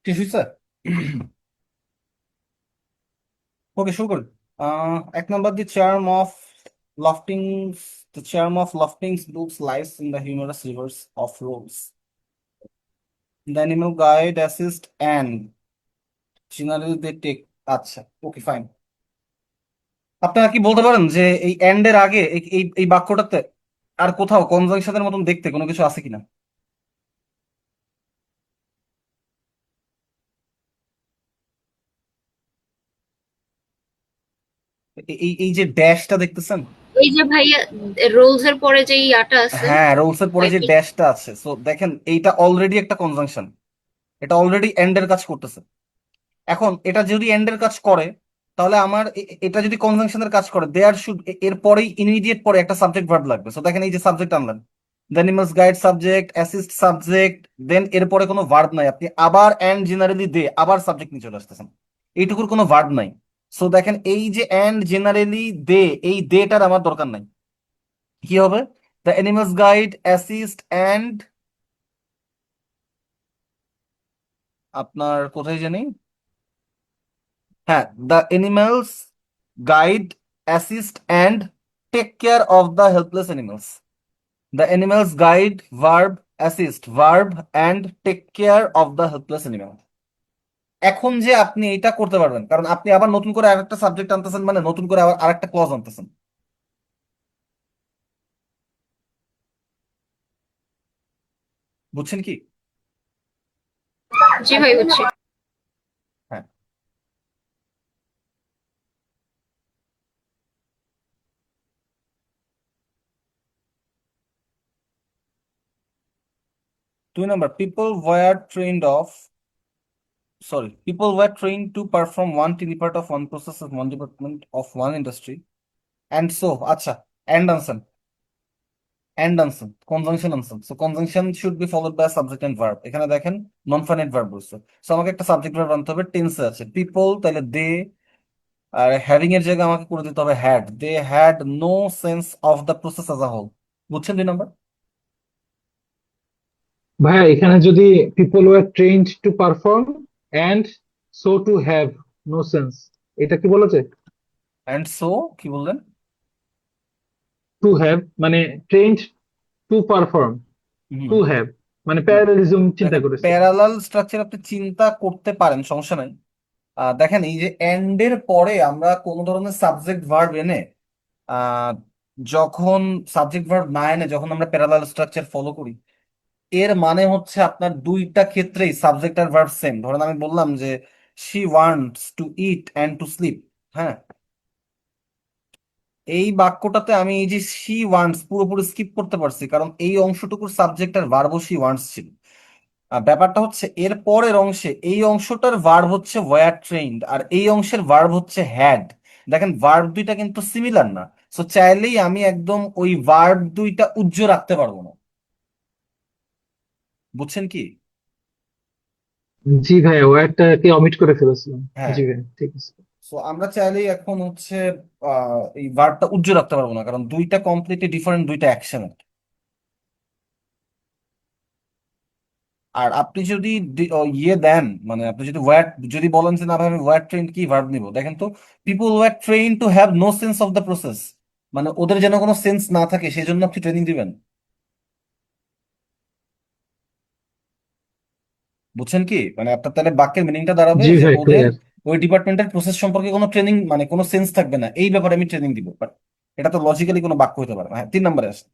শেষ হয়েছে? ওকে, শুরু করি। 1 নম্বর, লাফটিং the charm of laughing brooks lies in the humorous rivers of rose. The animal guide assist and generally they take. আচ্ছা, ওকে, ফাইন। আপনারা কি বলতে পারেন যে এই এন্ড এর আগে এই এই এই বাক্যটাতে আর কোথাও কনজাংশনের মতন দেখতে কোনো কিছু আছে কিনা? এই এই যে ড্যাশটা দেখতেছেন?
এই যে ভাইয়া রোলস এর পরে যে ইয়াটা আছে
হ্যাঁ, রোলস এর পরে যে
টাইটেল,
ড্যাশটা আছে, সো দেখেন এইটা অলরেডি একটা কনজাংশন, এটা অলরেডি এন্ড এর কাজ করতেছে। এখন এটা যদি এন্ড এর কাজ করে, তাহলে আমার এটা যদি কনজাংশনের কাজ করে, দেয়ার শুড, এর পরেই ইমিডিয়েট পরে একটা সাবজেক্ট ভার্ব লাগবে। সো দেখেন এই যে সাবজেক্ট আনলেন, the animals guide subject, assist subject, then এরপরে কোনো ভার্ব নাই, আপনি আবার অ্যান্ড জেনারেলি দে আবার সাবজেক্ট নিয়ে চলে আসতেছেন, এইটুকুর কোনো ভার্ব নাই। সো দেখেন এই যে অ্যান্ড জেনারেলি দে, এই দেটার আমার দরকার নাই। কি হবে? The animals guide assist and, আপনার কোথায় জানি, হ্যাঁ, the animals guide assist and take care of the helpless animals. The animals guide verb assist verb and take care of the helpless animal. এখন যে আপনি এটা করতে পারবেন, কারণ আপনি আবার নতুন করে আরেকটা সাবজেক্ট আনতেছেন, মানে নতুন করে আবার আরেকটা ক্লজ আনতেছেন। বুঝছেন কি?
জি ভাই বুঝছি।
হ্যাঁ, 2 নম্বর, people were trained to perform one tiny part of one process of one department of one industry, and so, আচ্ছা, and answer, conjunction answer. So conjunction should be followed by subject and verb. এখানে দেখেন নন ফাইনাইট ভার্ব বলছে, সো আমাকে একটা সাবজেক্ট ভার্ব আনতে হবে, টেন্সে আছে পিপল, তাহলে দে, আর হ্যাভিং এর জায়গায় আমাকে করে দিতে হবে had, they had no sense of the process as a whole. বুঝছেন 2 নম্বর?
ভাইয়া এখানে যদি people were trained to perform and so to have no sense, এটা কি বলা যায়?
অ্যান্ড সো, কি বললেন?
টু হ্যাভ মানে trained to perform, to
hmm,
have মানে প্যারালিজম চিন্তা
দেখেন
করেছে।
প্যারালাল স্ট্রাকচার আপনি চিন্তা করতে পারেন, সমস্যা নাই। দেখেন এই যে এন্ড এর পরে আমরা কোন ধরনের সাবজেক্ট ভার্ব এনে, আহ, যখন সাবজেক্ট ভার্ব না এনে যখন আমরা প্যারালাল স্ট্রাকচার ফলো করি, এর মানে হচ্ছে আপনার দুইটা ক্ষেত্রেই সাবজেক্ট আর ভার্ব সেম। ধরেন আমি বললাম যে she wants to it and to sleep, হ্যাঁ, এই বাক্যটাতে আমি এই যে শি ওয়ান্টস পুরোপুরি স্কিপ করতে পারছি, কারণ এই অংশটুকুর সাবজেক্ট আর ভার্ব শি ওয়ান্টস ছিল। ব্যাপারটা হচ্ছে এর পরের অংশে এই অংশটার ভার্ব হচ্ছে ওয়্যার ট্রেইনড, আর এই অংশের ভার্ব হচ্ছে হ্যাড। দেখেন ভার্ব দুইটা কিন্তু সিমিলার না, সো চাইলেই আমি একদম ওই ভার্ব দুইটা উজ্জ্ব রাখতে পারবো না। বুঝছেন কি?
জি ভাইয়া ওয়ার্ডটাকে অমিট করে ফেলেছিলাম।
হ্যাঁ,
জি ভাইয়া ঠিক আছে।
সো আমরা চাইলেই এখন হচ্ছে এই ভার্বটা উজ্জ্ব রাখতে পারবো না, কারণ দুইটা কমপ্লিটলি ডিফারেন্ট, দুইটা অ্যাকশন। আর আপনি যদি ইয়ে দেন, মানে আপনি যদি ওয়ার্ড যদি বলেন যে না ভাই আমি ওয়ার্ড ট্রেন কি ভার্ব নিব, দেখেন তো, people were train to have no sense of the process, মানে ওদের যেন কোনো সেন্স না থাকে সেই জন্য আপনি ট্রেনিং দিবেন। বুঝছেন কি? মানে আপনার তাহলে বাক্যের মিনিংটা দাঁড়াবে
জি
যে
ভাই
ওদের
ক্লিয়ার।
ওই ডিপার্টমেন্টের প্রসেস সম্পর্কে কোনো ট্রেনিং, মানে কোনো সেন্স থাকবে না, এই ব্যাপারে আমি ট্রেনিং দিব, বাট এটা তো লজিক্যালি কোনো বাক্য হতে পারে না। হ্যাঁ, 3 নম্বরে আসে,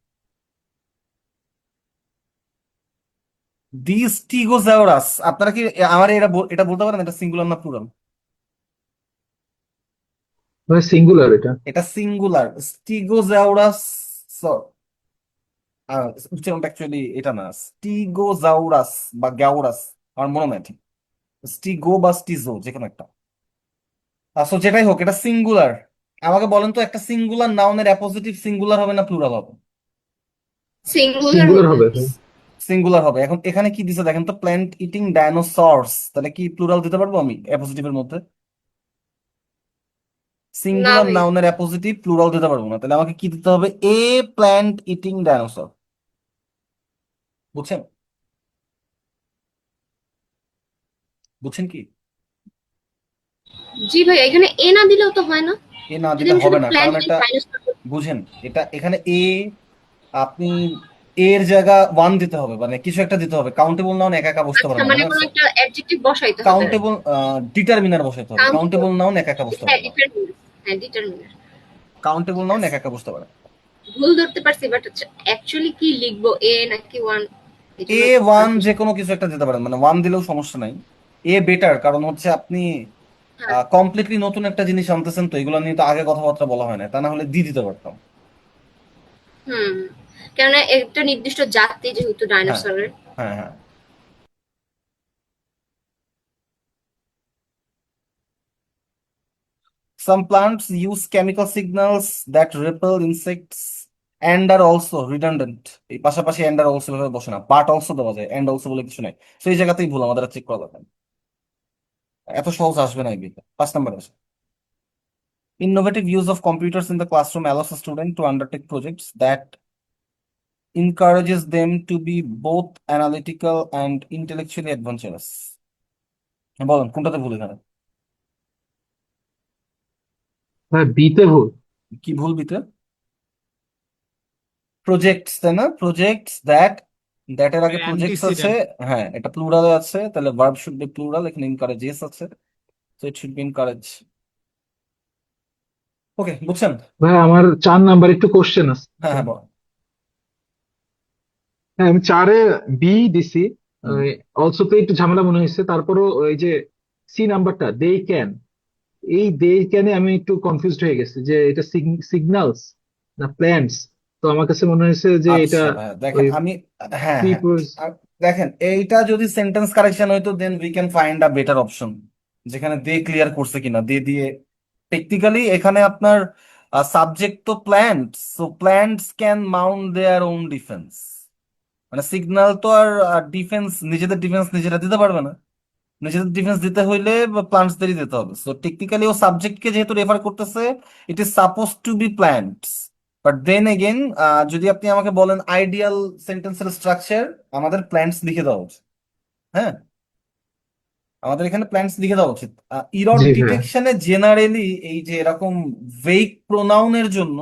দি স্টিগোজাউরাস। আপনারা কি আমার এটা বলতে পারেন এটা সিঙ্গুলার না প্লুরাল?
ভাই সিঙ্গুলার এটা।
এটা সিঙ্গুলার, স্টিগোজাউরাস। উচ্চারণটা অ্যাকচুয়ালি এটা না, স্টিগোজাউরাস বা গ্যাউরাস, আমার মনে নাই ঠিক, স্টিগো বা স্টিজো যে কোনো একটা। আসলে যেটাই হোক, এটা সিঙ্গুলার। আমাকে বলেন তো একটা সিঙ্গুলার নাউনের অ্যাপোজিটিভ সিঙ্গুলার হবে না প্লুরাল হবে?
সিঙ্গুলার
সিঙ্গুলার
হবে।
হবে ভাই।
সিঙ্গুলার হবে। এখন এখানে কি দিছে দেখেন তো, প্ল্যান্ট ইটিং ডাইনোসরস, তাহলে কি প্লুরাল দিতে পারবো আমি অ্যাপোজিটিভের মধ্যে?
না
সিঙ্গুলার
ভাই,
নাউনের অ্যাপোজিটিভ প্লুরাল দিতে পারবো না, তাহলে আমাকে কি দিতে হবে? এ প্ল্যান্ট ইটিং ডাইনোসর। বুঝছেন? বুঝছেন কি?
জি ভাইয়া, এখানে এ না দিলেও তো হয় না।
এ না
যদি
দিলে
আমি শুধু
হবে না,
প্ল্যান
কারণ
লাইক
এটা
ডাইনোসর।
বুঝেন, এটা এখানে আপনি এর জায়গা ওয়ান দিতে হবে, মানে কিছু একটা দিতে হবে। কাউন্টেবল নাউন একা একা বসতে পারে
আচ্ছা,
না,
মানে
মনে
কোনো
আছে?
একটা অ্যাডজেক্টিভ বসাইতে হবে।
কাউন্টেবল ডিটারমিনার বসাতে হবে,
কাউন্টেবল।
কাউন্টেবল নাউন একা একা বসতে
হ্যাঁ,
পারে না।
ডিটারমিনার। হ্যাঁ, ডিটারমিনার।
কাউন্টেবল
ঠিক
নাউন
আছে,
একা একা বসতে পারে না।
ভুল ধরতে পারছি, বাট হচ্ছে অ্যাকচুয়ালি কি লিখবো, এ নাকি ওয়ান, এই
এ
জন্য
ওয়ান যে
কনফিউশন।
কোনো কিছু একটা দিতে পারেন, মানে ওয়ান দিলেও সমস্যা নাই। এ বেটার, কারণ হচ্ছে আপনি
হ্যাঁ।
কমপ্লিটলি নতুন একটা জিনিস আনতেছেন, তো এগুলো নিয়ে তো আগে কথাবার্তা বলা হয় না, তা না হলে দিতে পারতাম।
হুম। কেননা একটা নির্দিষ্ট জাতি যেহেতু
হ্যাঁ,
ডাইনোসরের।
হ্যাঁ, হ্যাঁ। Some plants use chemical signals that repel insects and are also redundant. এই পাশাপাশি and are also ভাবে বসে না, বাট অলসো দেওয়া যায়, and also বলে কিছু নাই। তো এই জায়গাতেই ভুল, আমাদের চেক করা দরকার। এত সহজ আসবে না এই বিটা। 5 নম্বর আসে, innovative use of computers in the classroom allows a student to undertake projects that encourages them to be both analytical and intellectually adventurous. বলেন কোনটাতে ভুল এখানে?
ভাই বিতে ভুল।
কি ভুল বিতে? প্রজেক্টস, তাই না? প্রজেক্টস দ্যাট, দ্যাট এর আগে প্রজেক্টস আছে।
অ্যান্টিসিডেন্ট।
হ্যাঁ, এটা প্লুরালে আছে, তাহলে ভার্ব শুড বি প্লুরাল, এখানে ইনকারেজেস আছে, so it should be encourage. Okay, বুঝছেন?
ভাই আমার 4 নাম্বার একটু কোশ্চেন আছে।
হ্যাঁ, হ্যাঁ, বল।
হ্যাঁ আমি 4-এ বি দিছি।
হুম।
অলসো তো একটু ঝামেলা মনে হয়েছে, তারপরও ওই যে সি নাম্বারটা দে ক্যান, এই দে ক্যানে আমি একটু কনফিউজড হয়ে গেছি যে এটা সিগন্যালস না প্ল্যান্টস। তো আমার কাছে মনে হয়েছে যে এটা
আচ্ছা ভাইয়া, দেখেন
ওই
আমি, হ্যাঁ, হ্যাঁ,
প্রিপোজ।
আর দেখেন এইটা যদি সেন্টেন্স কারেকশন হইতো, then we can find a better option, যেখানে দে ক্লিয়ার করছে কিনা, দে দিয়ে। টেকনিক্যালি এখানে আপনার সাবজেক্ট তো plants, so plants can Mount their own defence. মানে সিগন্যাল তো আর ডিফেন্স, নিজেদের ডিফেন্স নিজেরা দিতে পারবে না। নিজেদের ডিফেন্স দিতে হইলে প্লান্টসদেরই দিতে হবে। সো টেকনিক্যালি ও সাবজেক্টকে যেহেতু রেফার করতেছে, it is suppose to be plants. But then again, যদি আপনি আমাকে বলেন আইডিয়াল সেন্টেন্সের স্ট্রাকচার, আমাদের প্ল্যান্টস লিখে দেওয়া উচিত। হ্যাঁ, আমাদের এখানে প্ল্যান্টস লিখে দেওয়া উচিত। ইরর
জি ভাইয়া।
ডিটেকশনে জেনারেলি এই যে এরকম ভেগ প্রোনাউনের জন্য,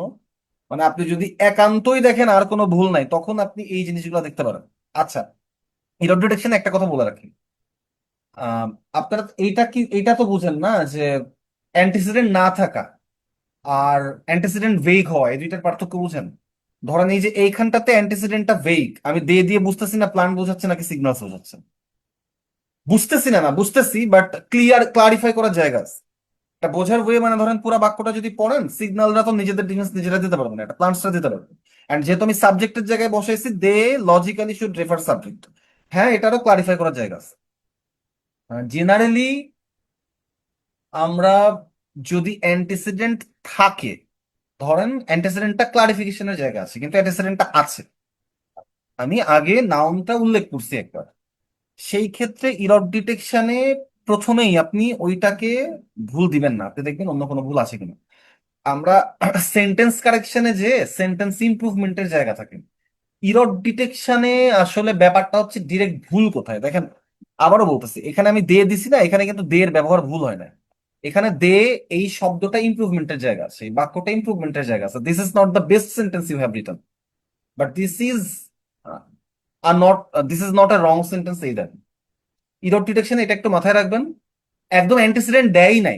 মানে আপনি যদি একান্তই দেখেন আর কোনো ভুল নাই, তখন আপনি এই জিনিসগুলো দেখতে পারেন। আচ্ছা, ইরর ডিটেকশনে একটা কথা বলে রাখি। আহ, আপনারা এইটা কি, এইটা তো বুঝেন না যে অ্যান্টিসিডেন্ট না থাকা আর অ্যান্টিসিডেন্ট ভেগ হওয়া, এই দুইটার পার্থক্য বুঝেন? ধরেন এই যে এইখানটাতে অ্যান্টিসিডেন্টটা ভেগ, আমি দিয়ে বুঝতেছি না প্ল্যান বোঝাচ্ছে নাকি সিগন্যালস বোঝাচ্ছে। বুঝতেছি না, না বুঝতেছি, বাট ক্লারিফাই করার জায়গা আছে। এটা বোঝার ওয়ে, মানে ধরেন পুরো বাক্যটা যদি পড়েন, সিগন্যালরা তো নিজেদের ডিফেন্স নিজেরা দিতে পারবে না, এটা প্লান্টসরা দিতে পারবে। এন্ড যেহেতু আমি সাবজেক্টের জায়গায় বসাইছি, দে লজিক্যালি শুড রেফার সাবজেক্ট। হ্যাঁ, এটারও ক্লারিফাই করার জায়গা আছে। জেনারেলি আমরা যদি অ্যান্টিসিডেন্ট থাকে, ধরেন অ্যান্টিসিডেন্টটা ক্লারিফিকেশনের জায়গা আছে, কিন্তু অ্যান্টিসিডেন্টটা আছে, আমি আগে নাউনটা উল্লেখ করছি একবার, সেই ক্ষেত্রে ইরর ডিটেকশনে প্রথমেই আপনি ওইটাকে ভুল দিবেন না, আপনি দেখবেন অন্য কোনো ভুল আছে কিনা। আমরা সেন্টেন্স কারেকশনে যে সেন্টেন্স ইমপ্রুভমেন্টের জায়গা থাকে, ইরর ডিটেকশনে আসলে ব্যাপারটা হচ্ছে ডিরেক্ট ভুল কোথায় দেখেন। আবারও বলতেছি, এখানে আমি দে দিছি না, এখানে কিন্তু দে এর ব্যবহার ভুল হয় না। এখানে দে, এই শব্দটা ইমপ্রুভমেন্টের জায়গা আছে, এই বাক্যটা ইমপ্রুভমেন্টের জায়গা আছে। This is not the best sentence you have written, but this is not a wrong sentence either. Error detection এটা একটু মাথায় রাখবেন। একদম অ্যান্টিসিডেন্ট দেয়ই নাই,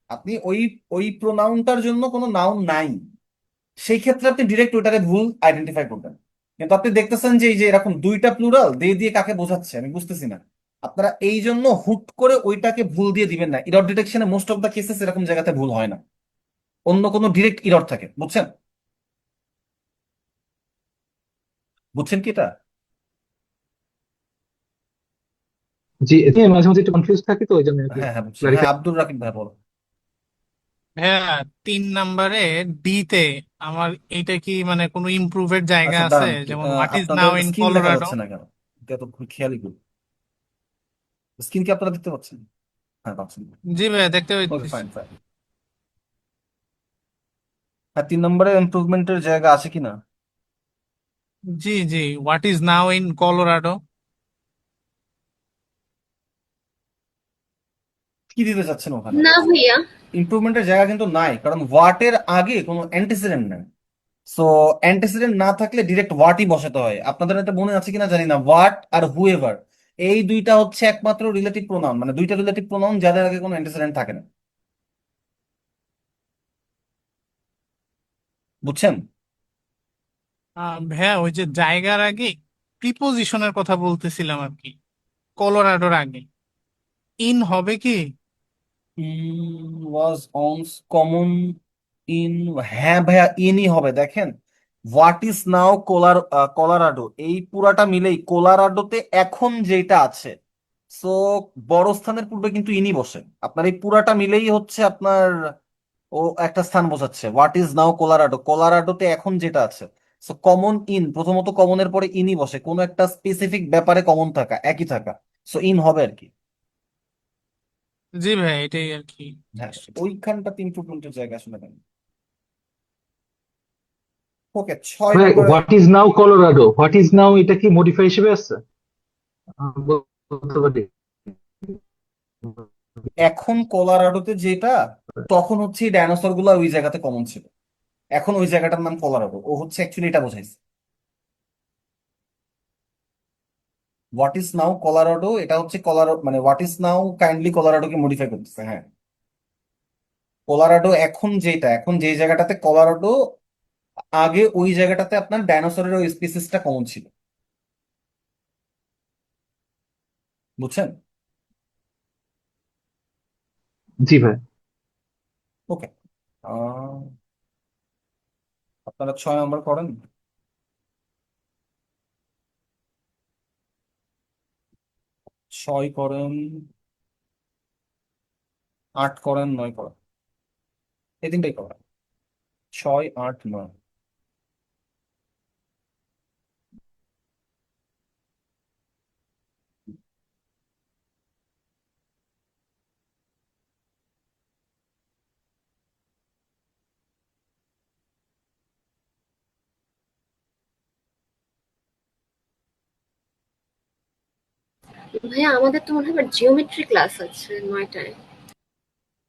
আপনি ওই ওই প্রোনাউনটার জন্য কোনো নাউন নাই, সেই ক্ষেত্রে আপনি ডিরেক্ট ওইটাকে ভুল আইডেন্টিফাই করবেন। কিন্তু আপনি দেখতেছেন যে এই যে এরকম দুইটা প্লুরাল, দে দিয়ে কাকে বোঝাচ্ছে আমি বুঝতেছি না, আপনারা এই জন্য হুট করে ওইটাকে ভুল দিয়ে দিবেন না। ইরর ডিটেকশনে মোস্ট অফ দা কেসেস এরকম জায়গাতে ভুল হয় না, অন্য কোনো ডিরেক্ট ইরর থাকে, বুঝছেন? বুঝছেন কি এটা?
জি, এতে মাঝে মাঝে একটু কনফিউজ থাকি, তো ওই জন্য আর কি
হ্যাঁ, হ্যাঁ, বুঝছি। হ্যাঁ,
ক্লারিফাই।
আব্দুর রাকিব ভাই বলো।
হ্যাঁ, 3 নম্বরে ডি তে আমার এইটা কি মানে কোনো ইমপ্রুভের জায়গা
আচ্ছা
আছে,
দাঁড়ান,
যেমন হোয়াট ইজ
আপনাদের
নাও ইন
স্ক্রিন দেখা
কলোরাডো?
যাচ্ছে না কেন? এটা তো খুব খেয়ালই করি, স্ক্রিন কি আপনারা দেখতে পাচ্ছেন? হ্যাঁ, পাচ্ছেন।
জি ভাইয়া, দেখতে
ওকে,
পাইতেছি।
Fine, fine. হ্যাঁ, 3 নম্বরে ইমপ্রুভমেন্টের জায়গা আছে কিনা?
জি জি, what is now in Colorado?
কি দিতে চাচ্ছেন ওখানে?
না ভাইয়া।
ইমপ্রুভমেন্টের জায়গা কিন্তু নাই, কারণ ওয়াটের আগে কোনো অ্যান্টিসিডেন্ট নেই। সো অ্যান্টিসিডেন্ট না থাকলে ডিরেক্ট ওয়াটই বসাতে হয়। আপনাদের এটা মনে আছে কিনা জানি না, ওয়াট আর হুএভার এই দুইটা হচ্ছে একমাত্র রিলেটিভ প্রোনাউন, মানে দুইটা রিলেটিভ প্রোনাউন যাদের আগে কোনো অ্যান্টিসিডেন্ট থাকে না। বুঝছেন?
ভাইয়া ওই যে জায়গার আগে প্রিপোজিশনের কথা বলতেছিলাম আর কি, কলোরাডোর আগে ইন হবে কি?
ওয়াজ অনস কমন ইন, হ্যাঁ ভাইয়া ইনই হবে। দেখেন, হোয়াট ইজ নাও কলারাডো, এই পুরাটা মিলেই কোলারাডোতে এখন যেটা আছে। সো বড় স্থানের পূর্বে কিন্তু ইনই বসে। আপনার এই পুরাটা মিলেই হচ্ছে আপনার ও একটা স্থান বোঝাচ্ছে। হোয়াট ইজ নাও কোলারাডো, কোলারাডোতে এখন যেটা আছে। সো কমন ইন, প্রথমত কমনের পরে ইনই বসে, কোনো একটা স্পেসিফিক ব্যাপারে কমন থাকা, একই থাকা। সো ইন হবে আর কি।
জি ভাই, এটাই আর কি।
হ্যাঁ, ওইখানটা 3 জায়গা আসলে নেই। ওকে, 6 নম্বরে।
What is now Colorado, what is নাও এটা কি মডিফাই হিসেবে আছে? বলতে পারি।
এখন কলোরাডোতে যেটা, তখন হচ্ছে এই ডাইনোসর গুলা ওই জায়গাতে কমন ছিল। এখন ওই জায়গাটার নাম কলোরাডো, ও হচ্ছে অ্যাকচুয়ালি এটা বোঝাইছে। হোয়াট ইজ নাও কলোরাডো, এটা হচ্ছে কলোরাডো, মানে হোয়াট ইজ নাও কাইন্ডলি কলোরাডোকে মডিফাই করতেছে। হ্যাঁ, কলোরাডো এখন যেটা, এখন যে জায়গাটাতে কলোরাডো, আগে ওই জায়গাটাতে আপনার ডাইনোসরের ওই স্পিসিসটা কমন ছিল। বুঝছেন?
জি ভাই।
ওকে, আপনারা 6 নম্বর করেন। 6 করেন, 8 করেন, 9 করেন, এই তিনটাই করেন। 6, 8, 9।
ভাইয়া আমাদের তো মনে হয় জিওমেট্রি ক্লাস আছে 9টায়।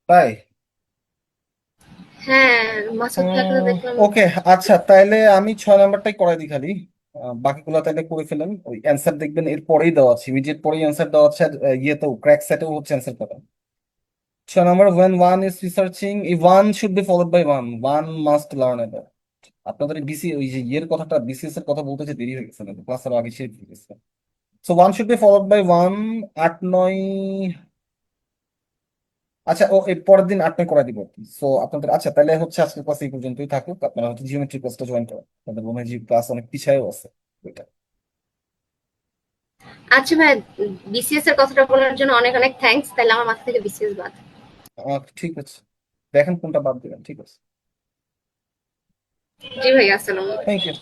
তাই?
হ্যাঁ, মাসুদ ভাইকে তো দেখলাম।
ওকে, আচ্ছা তাইলে আমি 6 নম্বরটাই করাই দিই খালি। বাকিগুলো তাইলে করে ফেলেন। ওই অ্যান্সার দেখবেন এর পরেই দেওয়া আছে, ইমিডিয়েট পরেই অ্যান্সার দেওয়া আছে। আর, ইয়েতেও ক্র্যাক সেটেও হচ্ছে অ্যান্সার পাবেন। 6 নম্বর, when one is researching, if one should be followed by one must learn it. আপনাদের বিসি ওই যে ইয়ের কথাটা, বিসিএস এর কথা বলতে যে দেরি হয়ে গেছে, না ক্লাসের আগে শেষ হয়ে গেছে। So one should be followed by one. 8, 9। আচ্ছা, ও এর পরের দিন 8, 9 করা দিব। সো আপনাদের, আচ্ছা তাহলে হচ্ছে আজকের ক্লাস এই পর্যন্তই থাকুক। আপনারা হচ্ছে জিওমেট্রি ক্লাসটা জয়েন করেন, আপনাদের মনে হয় ক্লাস অনেক পিছায়ও আছে ওইটা।
আচ্ছা ভাই, বিসিএস এর কথাটা বলার জন্য অনেক অনেক থ্যাঙ্কস। তাহলে আমার মাথা থেকে বিসিএস বাদ।
ঠিক আছে, দেখেন কোনটা বাদ দিবেন। ঠিক আছে,
জি ভাই, আসসালামু আলাইকুম।
Thank you.